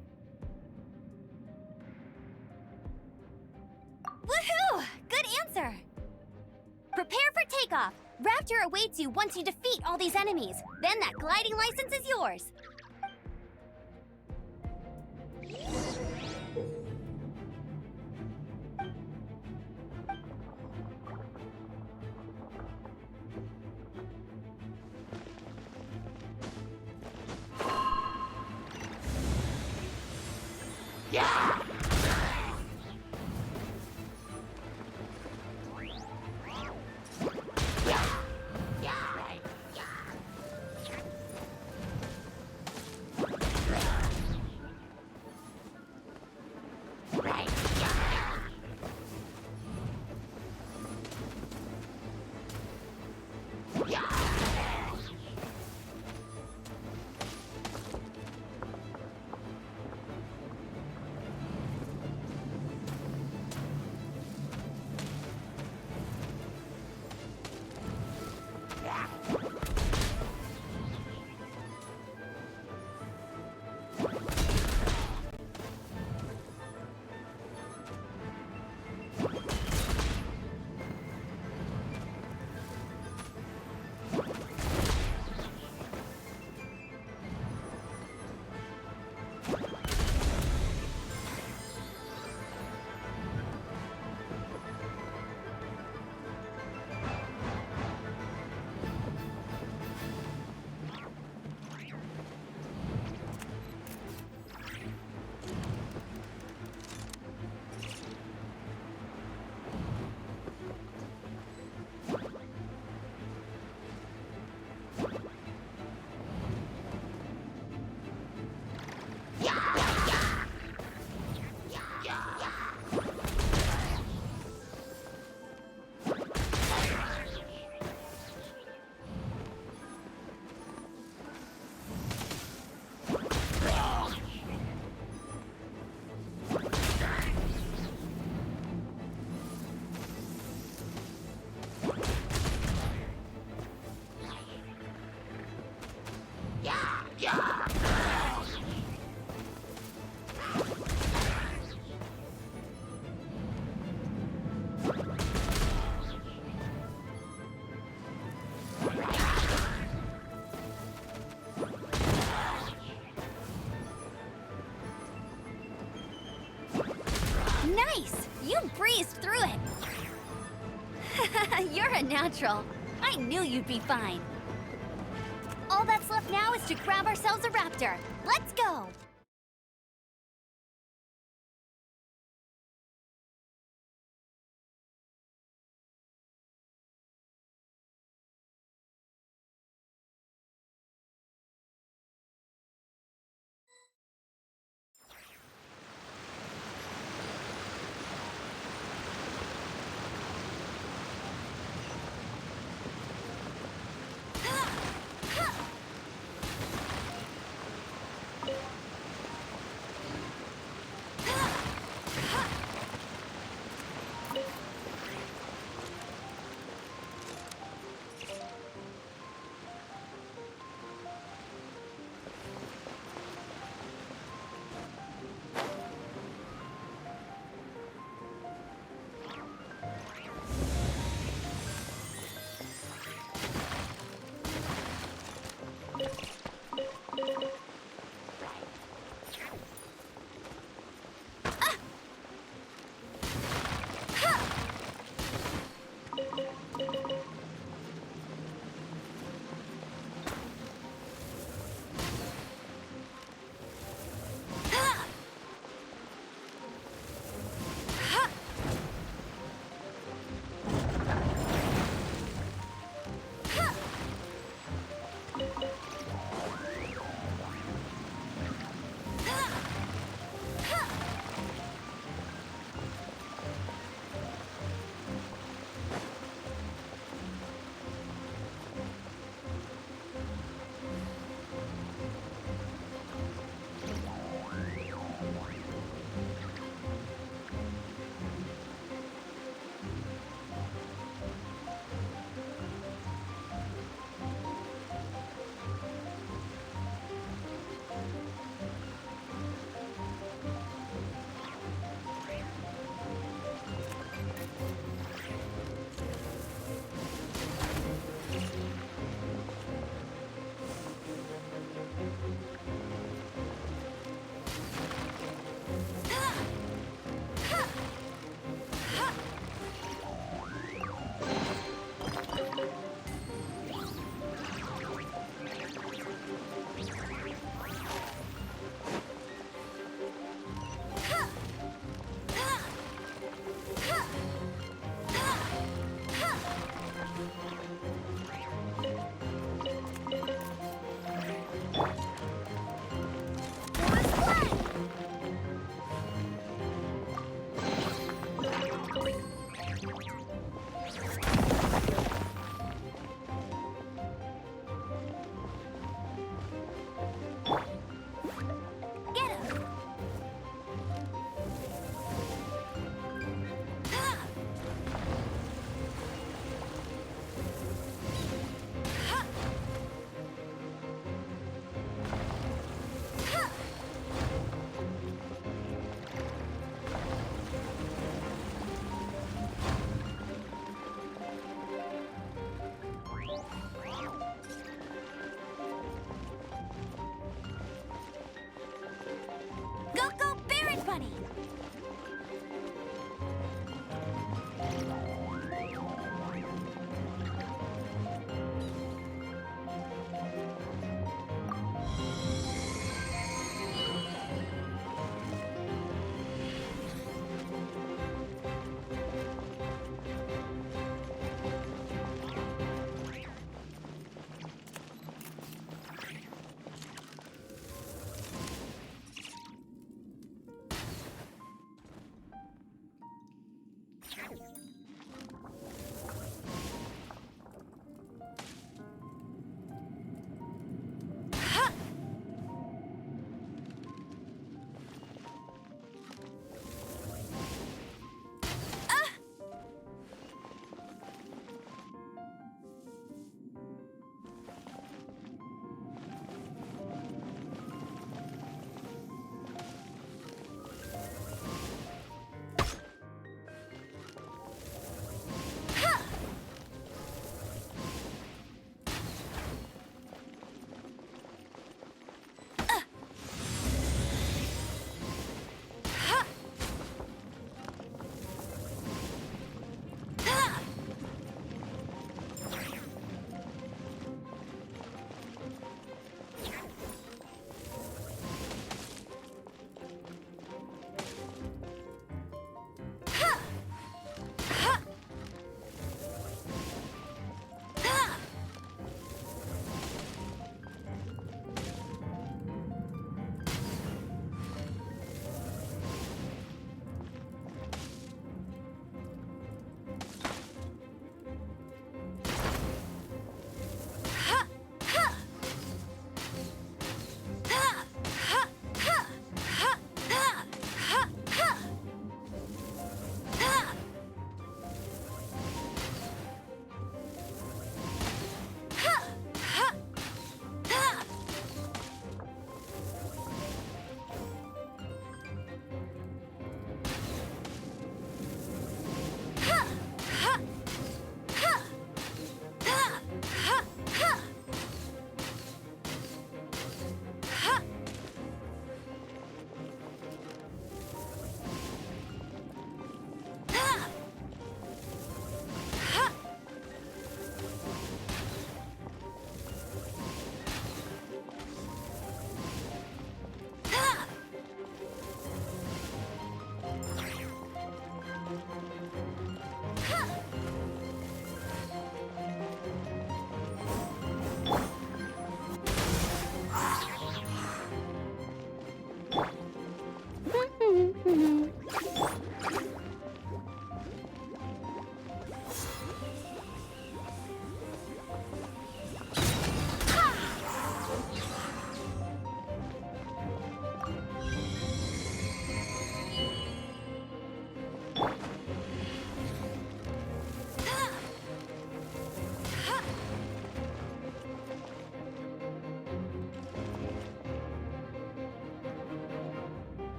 Woohoo! Good answer! Prepare for takeoff. Raptor awaits you once you defeat all these enemies. Then that gliding license is yours. Nice! You breezed through it! You're a natural. I knew you'd be fine. All that's left now is to grab ourselves a raptor. Let's go! bunny.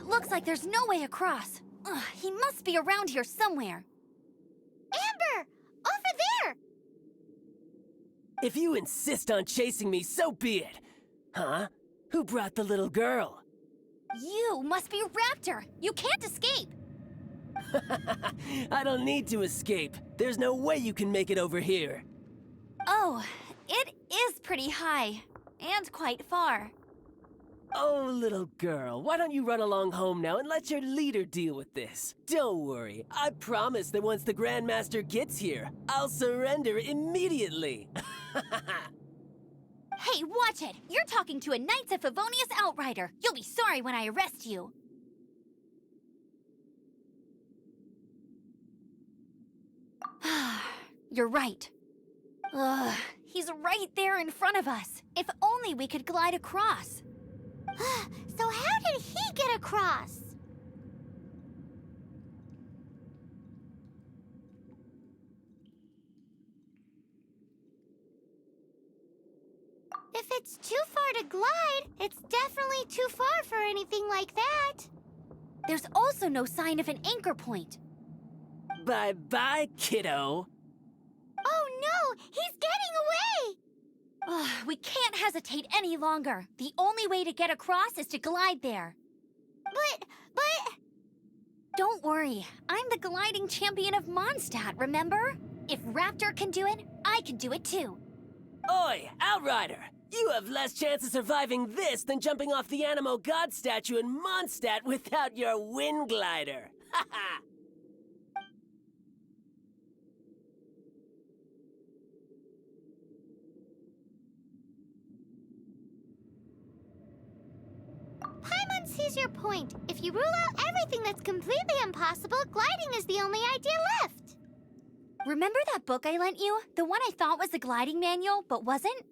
It looks like there's no way across. Ugh, he must be around here somewhere. Amber! Over there! If you insist on chasing me, so be it. Huh? Who brought the little girl? You must be Raptor. You can't escape. I don't need to escape. There's no way you can make it over here. Oh, it is pretty high. And quite far. Oh, little girl, why don't you run along home now and let your leader deal with this? Don't worry, I promise that once the Grandmaster gets here, I'll surrender immediately. Hey, watch it! You're talking to a Knights of Favonius outrider. You'll be sorry when I arrest you. You're right. Ugh, he's right there in front of us. If only we could glide across. So how did he get across? If it's too far to glide, it's definitely too far for anything like that. There's also no sign of an anchor point. Bye-bye, kiddo. Oh no, he's getting away! Ugh, we can't hesitate any longer. The only way to get across is to glide there. But... Don't worry, I'm the gliding champion of Mondstadt, remember? If Raptor can do it, I can do it too. Oi, Outrider! You have less chance of surviving this than jumping off the Animo God statue in Mondstadt without your wind glider. Haha! Paimon sees your point. If you rule out everything that's completely impossible, gliding is the only idea left. Remember that book I lent you? The one I thought was the gliding manual, but wasn't?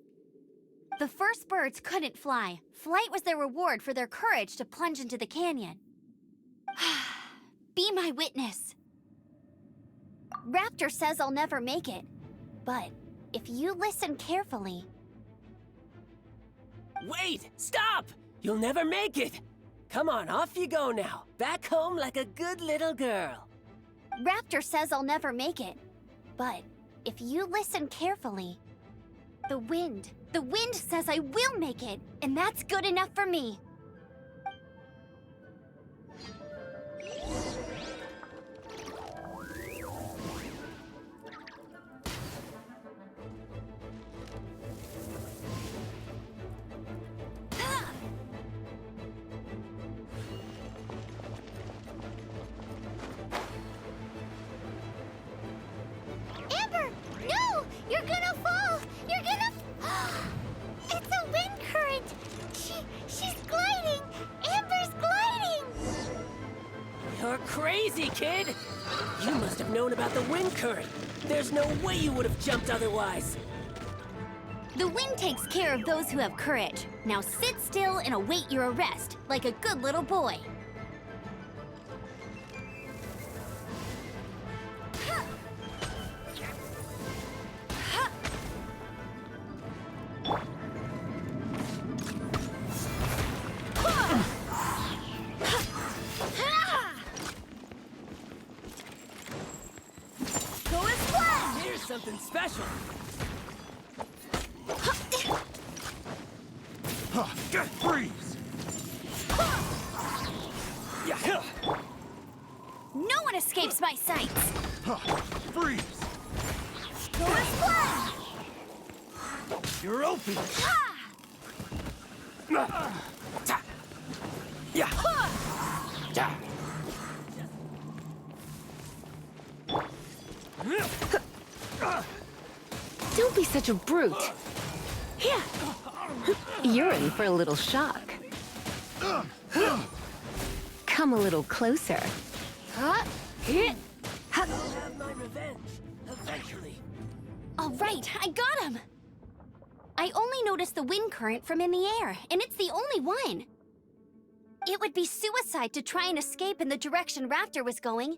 The first birds couldn't fly. Flight was their reward for their courage to plunge into the canyon. Be my witness. Raptor says I'll never make it. But if you listen carefully... Wait! Stop! You'll never make it! Come on, off you go now. Back home like a good little girl. Raptor says I'll never make it. But if you listen carefully... The wind says I will make it, and that's good enough for me. Amber, no! You're gonna fall! You're gonna... It's a wind current! She's gliding! Amber's gliding! You're crazy, kid! You must have known about the wind current. There's no way you would have jumped otherwise. The wind takes care of those who have courage. Now sit still and await your arrest, like a good little boy. Here's something special. Freeze! Yeah. No one escapes my sights. Freeze! Go and splash! You're open! Don't be such a brute. Yeah. You're in for a little shock. Come a little closer. I'll have my revenge, eventually. All right, I got him. I only noticed the wind current from in the air, and it's the only one. It would be suicide to try and escape in the direction Raptor was going.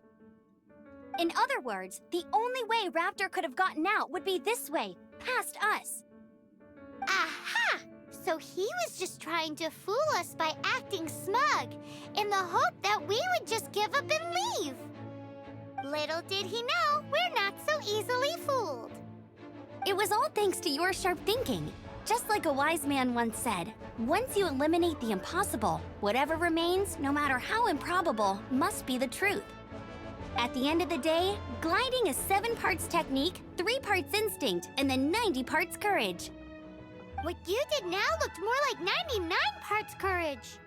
In other words, the only way Raptor could have gotten out would be this way, past us. Aha! So he was just trying to fool us by acting smug, in the hope that we would just give up and leave. Little did he know, we're not so easily fooled. It was all thanks to your sharp thinking. Just like a wise man once said, once you eliminate the impossible, whatever remains, no matter how improbable, must be the truth. At the end of the day, gliding is 7 parts technique, 3 parts instinct, and then 90 parts courage. What you did now looked more like 99 parts courage.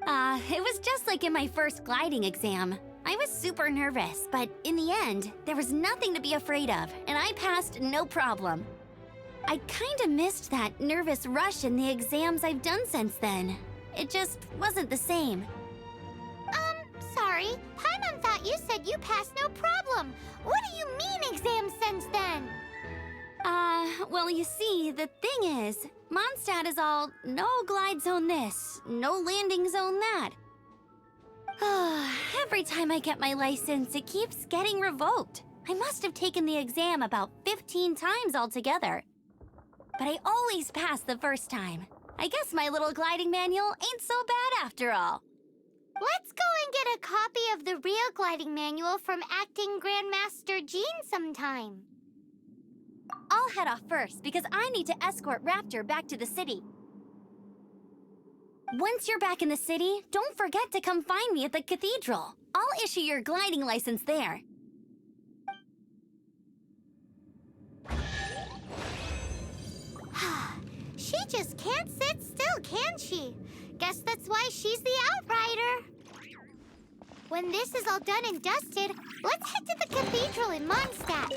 It was just like in my first gliding exam. I was super nervous, but in the end, there was nothing to be afraid of, and I passed no problem. I kinda missed that nervous rush in the exams I've done since then. It just wasn't the same. Sorry. Paimon thought you said you passed no problem. What do you mean exams since then? Well, you see, the thing is, Mondstadt is all no glide zone this, no landing zone that. Every time I get my license, it keeps getting revoked. I must have taken the exam about 15 times altogether. But I always pass the first time. I guess my little gliding manual ain't so bad after all. Let's go and get a copy of the real gliding manual from Acting Grandmaster Jean sometime. I'll head off first because I need to escort Raptor back to the city. Once you're back in the city, don't forget to come find me at the cathedral. I'll issue your gliding license there. She just can't sit still, can she? Guess that's why she's the Outrider. When this is all done and dusted, let's head to the cathedral in Mondstadt.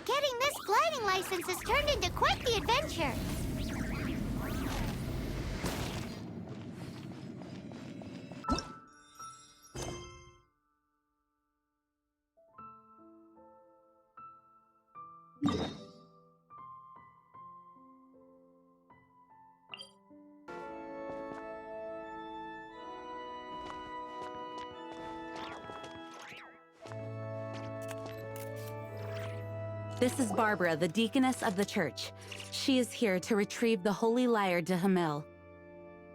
Getting this gliding license has turned into quite the adventure. This is Barbara, the deaconess of the church. She is here to retrieve the holy lyre de Hamel.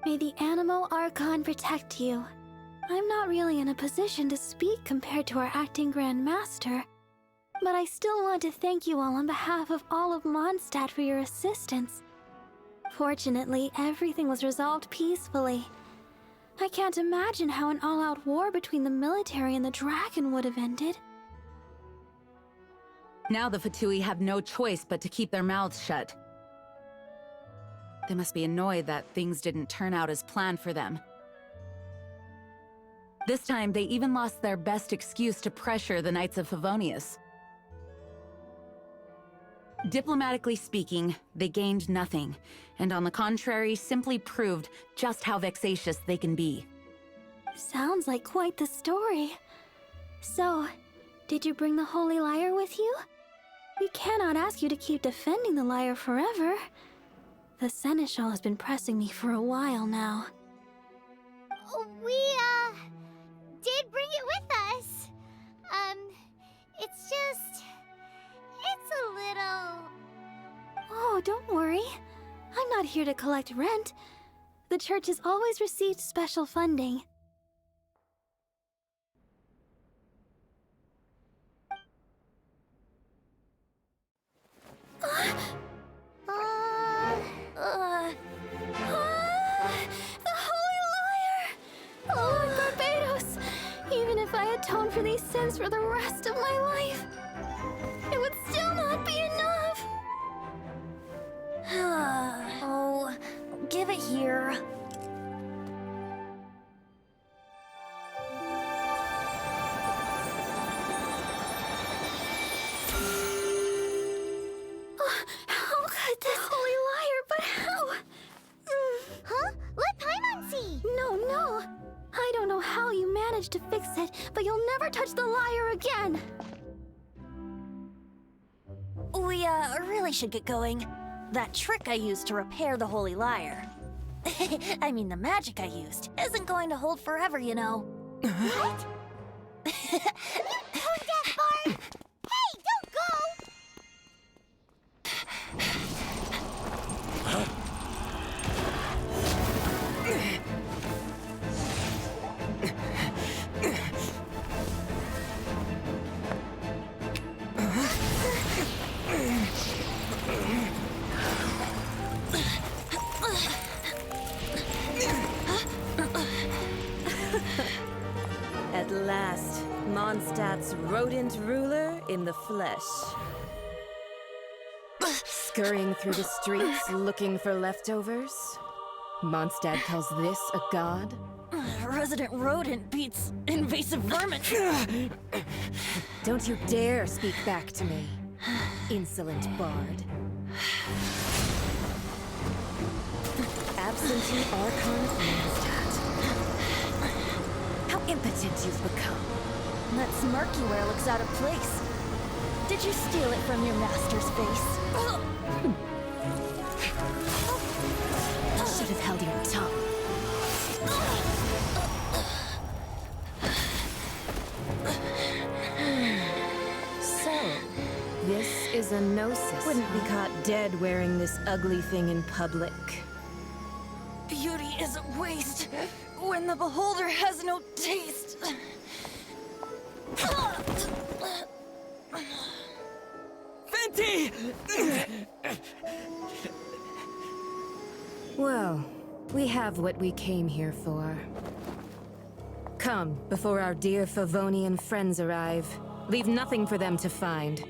May the animal Archon protect you. I'm not really in a position to speak compared to our acting Grand Master, but I still want to thank you all on behalf of all of Mondstadt for your assistance. Fortunately, everything was resolved peacefully. I can't imagine how an all-out war between the military and the dragon would have ended. Now the Fatui have no choice but to keep their mouths shut. They must be annoyed that things didn't turn out as planned for them. This time, they even lost their best excuse to pressure the Knights of Favonius. Diplomatically speaking, they gained nothing, and on the contrary, simply proved just how vexatious they can be. Sounds like quite the story. So, did you bring the holy lyre with you? We cannot ask you to keep defending the lyre forever. The Seneschal has been pressing me for a while now. We, did bring it with us. It's a little... Oh, don't worry. I'm not here to collect rent. The church has always received special funding. The Holy Lyre! Lord Barbados! Even if I atoned for these sins for the rest of my life, it would still not be enough! Oh, give it here. How could this Holy Lyre, but how? Huh? Let Paimon see! No. I don't know how you managed to fix it, but you'll never touch the lyre again! We, really should get going. That trick I used to repair the holy lyre. I mean, the magic I used isn't going to hold forever, you know. What? You tone-deaf bard! Hey, don't go! Mondstadt's rodent ruler in the flesh. Scurrying through the streets looking for leftovers? Mondstadt calls this a god? Resident rodent beats invasive vermin. Don't you dare speak back to me, insolent bard. Absentee Archon of Mondstadt. How impotent you've become. That smirk you wear looks out of place. Did you steal it from your master's face? Should have held your tongue. So, this is a gnosis. Wouldn't be caught dead wearing this ugly thing in public. Beauty is a waste when the beholder has no taste. Venti! Well, we have what we came here for. Come, before our dear Favonian friends arrive. Leave nothing for them to find.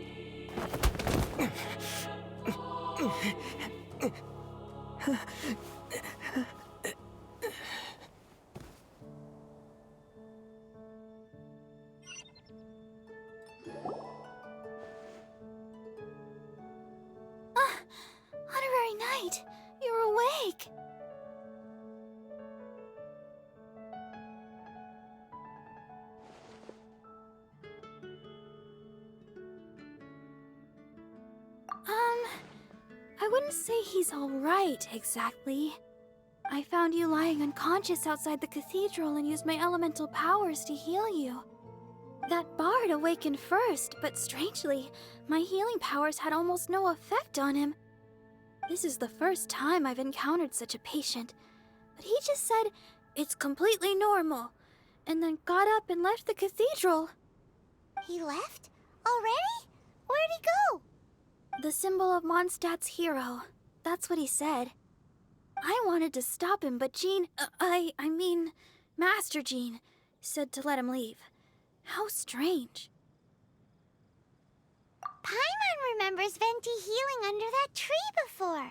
Honorary Knight, you're awake. I wouldn't say he's all right, exactly. I found you lying unconscious outside the cathedral and used my elemental powers to heal you. That bard awakened first, but strangely, my healing powers had almost no effect on him. This is the first time I've encountered such a patient, but he just said it's completely normal, and then got up and left the cathedral. He left? Already? Where'd he go? The symbol of Mondstadt's hero. That's what he said. I wanted to stop him, but I mean, Master Jean, said to let him leave. How strange. Paimon remembers Venti healing under that tree before.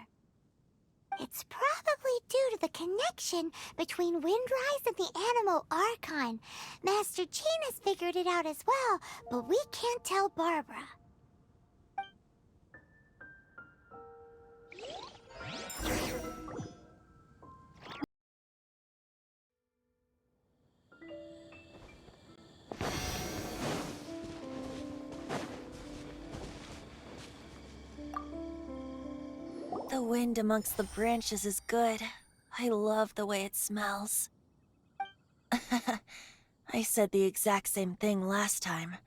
It's probably due to the connection between Windrise and the Animal Archon. Master Jean has figured it out as well, but we can't tell Barbara. The wind amongst the branches is good. I love the way it smells. I said the exact same thing last time.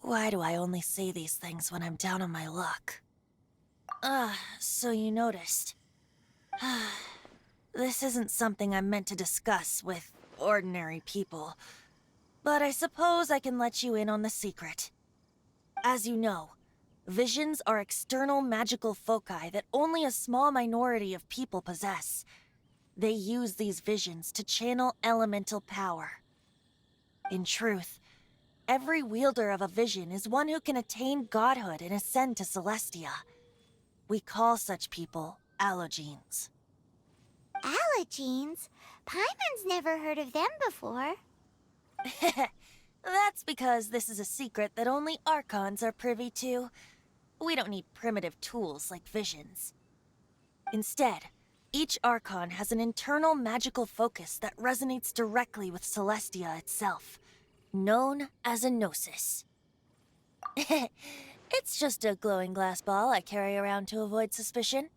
Why do I only say these things when I'm down on my luck? So you noticed. This isn't something I'm meant to discuss with ordinary people, but I suppose I can let you in on the secret. As you know, visions are external magical foci that only a small minority of people possess. They use these visions to channel elemental power. In truth, every wielder of a vision is one who can attain godhood and ascend to Celestia. We call such people allogenes. Allogenes? Paimon's never heard of them before. That's because this is a secret that only Archons are privy to. We don't need primitive tools like visions. Instead, each Archon has an internal magical focus that resonates directly with Celestia itself, known as a gnosis. It's just a glowing glass ball I carry around to avoid suspicion.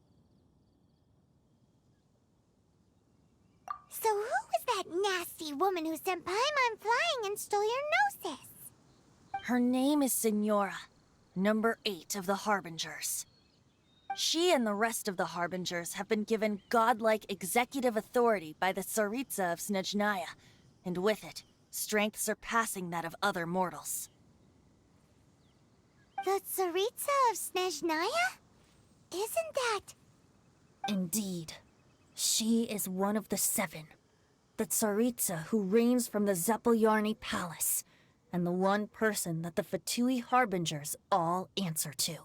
So who was that nasty woman who sent Paimon flying and stole your gnosis? Her name is Signora, number 8 of the Harbingers. She and the rest of the Harbingers have been given godlike executive authority by the Tsaritsa of Snezhnaya, and with it, strength surpassing that of other mortals. The Tsaritsa of Snezhnaya? Isn't that... Indeed. She is one of the 7. the Tsaritsa who reigns from the Zeppeljärni Palace, and the one person that the Fatui Harbingers all answer to.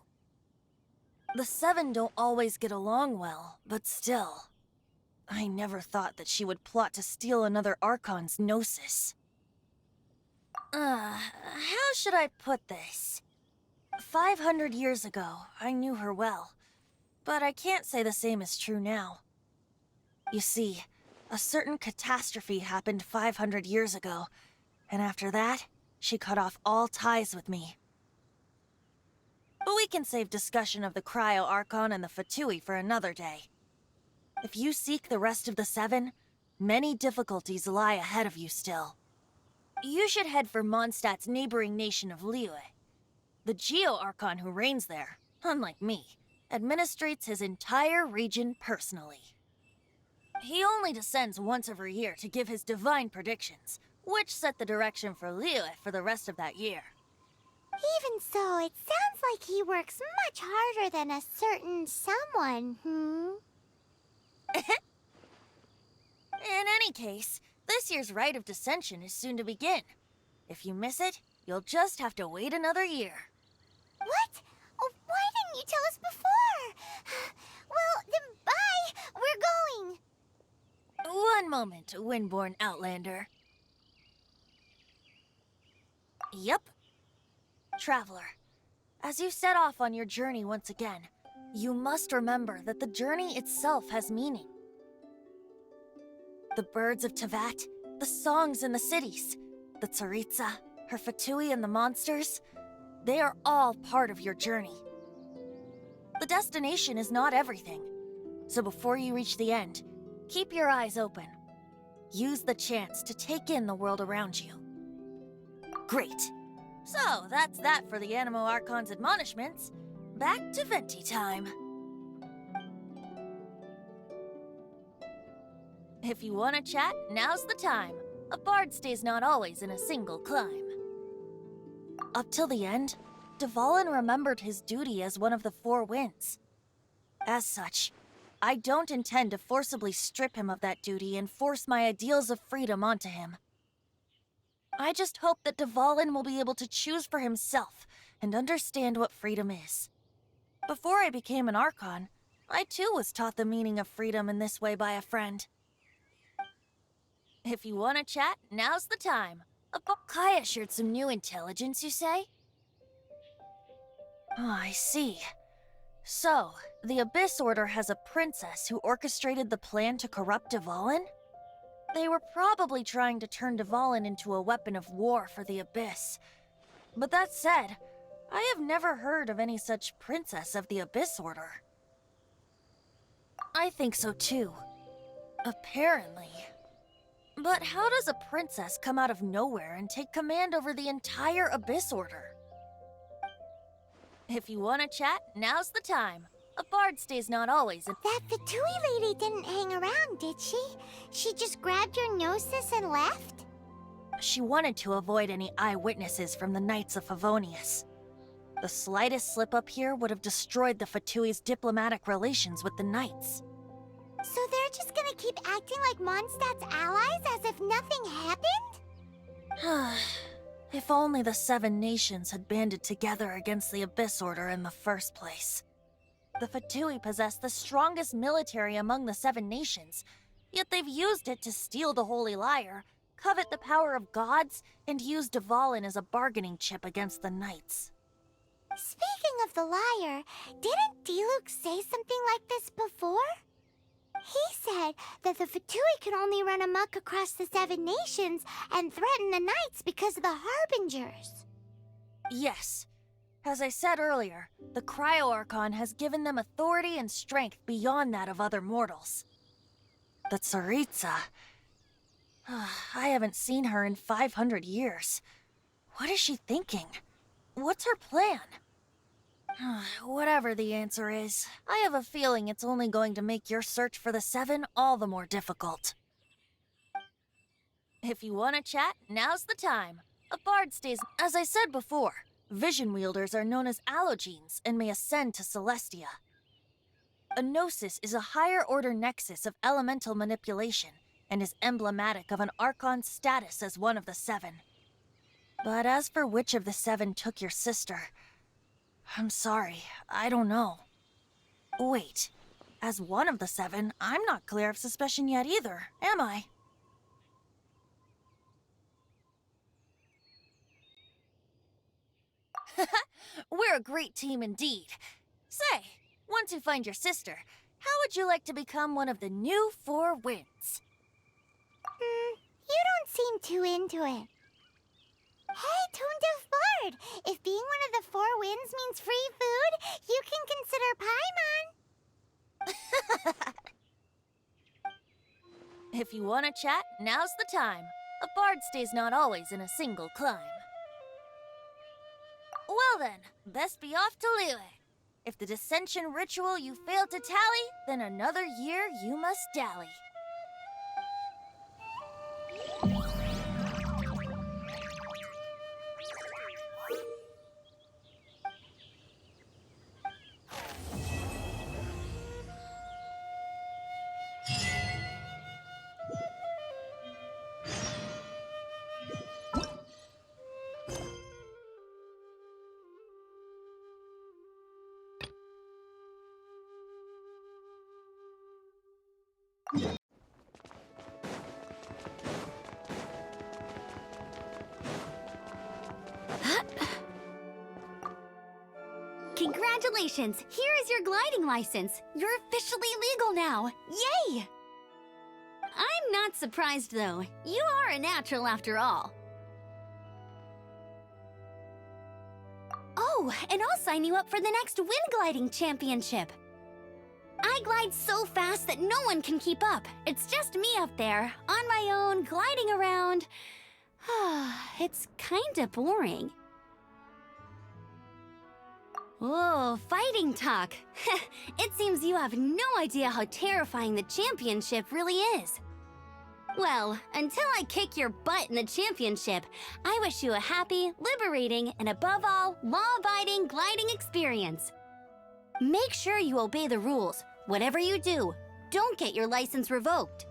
The Seven don't always get along well, but still. I never thought that she would plot to steal another Archon's Gnosis. How should I put this? 500 years ago, I knew her well, but I can't say the same is true now. You see, a certain catastrophe happened 500 years ago, and after that, she cut off all ties with me. But we can save discussion of the Cryo Archon and the Fatui for another day. If you seek the rest of the Seven, many difficulties lie ahead of you still. You should head for Mondstadt's neighboring nation of Liyue. The Geo-Archon who reigns there, unlike me, administrates his entire region personally. He only descends once every year to give his divine predictions, which set the direction for Liyue for the rest of that year. Even so, it sounds like he works much harder than a certain someone, In any case, this year's Rite of Descension is soon to begin. If you miss it, you'll just have to wait another year. What? Oh, why didn't you tell us before? Well, then bye! We're going! One moment, Windborn Outlander. Yep. Traveler, as you set off on your journey once again, you must remember that the journey itself has meaning. The birds of Tevat, the songs in the cities, the Tsaritsa, her Fatui and the monsters, they are all part of your journey. The destination is not everything, so before you reach the end, keep your eyes open. Use the chance to take in the world around you. Great. So, that's that for the Animo Archon's admonishments. Back to Venti time. If you want to chat, now's the time. A bard stays not always in a single climb. Up till the end, Dvalin remembered his duty as one of the Four Winds. As such, I don't intend to forcibly strip him of that duty and force my ideals of freedom onto him. I just hope that Dvalin will be able to choose for himself and understand what freedom is. Before I became an Archon, I too was taught the meaning of freedom in this way by a friend. If you want to chat, now's the time. Kaya shared some new intelligence, you say? Oh, I see. So, the Abyss Order has a princess who orchestrated the plan to corrupt Dvalin? They were probably trying to turn Dvalin into a weapon of war for the Abyss. But that said, I have never heard of any such princess of the Abyss Order. I think so too. Apparently. But how does a princess come out of nowhere and take command over the entire Abyss Order? If you want to chat, now's the time. A bard stays not always in— That Fatui lady didn't hang around, did she? She just grabbed your Gnosis and left? She wanted to avoid any eyewitnesses from the Knights of Favonius. The slightest slip-up here would have destroyed the Fatui's diplomatic relations with the Knights. So they're just gonna keep acting like Mondstadt's allies as if nothing happened? If only the Seven Nations had banded together against the Abyss Order in the first place. The Fatui possess the strongest military among the Seven Nations, yet they've used it to steal the Holy Lyre, covet the power of gods, and use Dvalin as a bargaining chip against the Knights. Speaking of the lyre, didn't Diluc say something like this before? He said that the Fatui could only run amok across the Seven Nations and threaten the Knights because of the Harbingers. Yes. As I said earlier, the Cryo Archon has given them authority and strength beyond that of other mortals. The Tsaritsa... I haven't seen her in 500 years. What is she thinking? What's her plan? Whatever the answer is, I have a feeling it's only going to make your search for the Seven all the more difficult. If you want to chat, now's the time. A bard stays... As I said before, Vision Wielders are known as Allogenes and may ascend to Celestia. A Gnosis is a higher-order nexus of elemental manipulation, and is emblematic of an Archon's status as one of the seven. But as for which of the seven took your sister, I'm sorry, I don't know. Wait, as one of the seven, I'm not clear of suspicion yet either, am I? We're a great team indeed. Say, once you find your sister, how would you like to become one of the new Four Winds? You don't seem too into it. Hey, Tone Deaf Bard! If being one of the Four Winds means free food, you can consider Paimon. If you want to chat, now's the time. A bard stays not always in a single climb. Well then, best be off to Liyue. If the dissension ritual you failed to tally, then another year you must dally. Congratulations! Here is your gliding license. You're officially legal now. Yay! I'm not surprised, though. You are a natural after all. Oh, and I'll sign you up for the next Wind Gliding Championship. I glide so fast that no one can keep up. It's just me up there, on my own, gliding around. It's kinda boring. Whoa, fighting talk. It seems you have no idea how terrifying the championship really is. Well, until I kick your butt in the championship, I wish you a happy, liberating, and above all, law-abiding gliding experience. Make sure you obey the rules. Whatever you do, don't get your license revoked.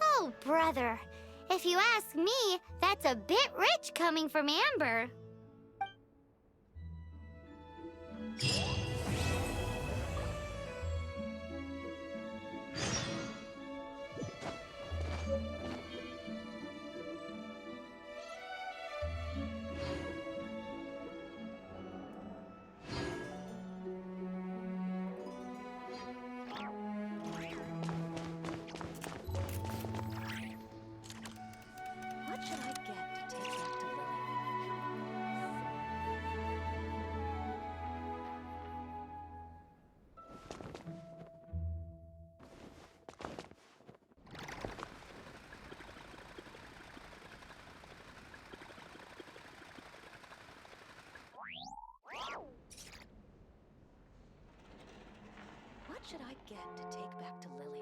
Oh, brother. If you ask me, that's a bit rich coming from Amber. What should I get to take back to Lily? What should I get to take back to Lily?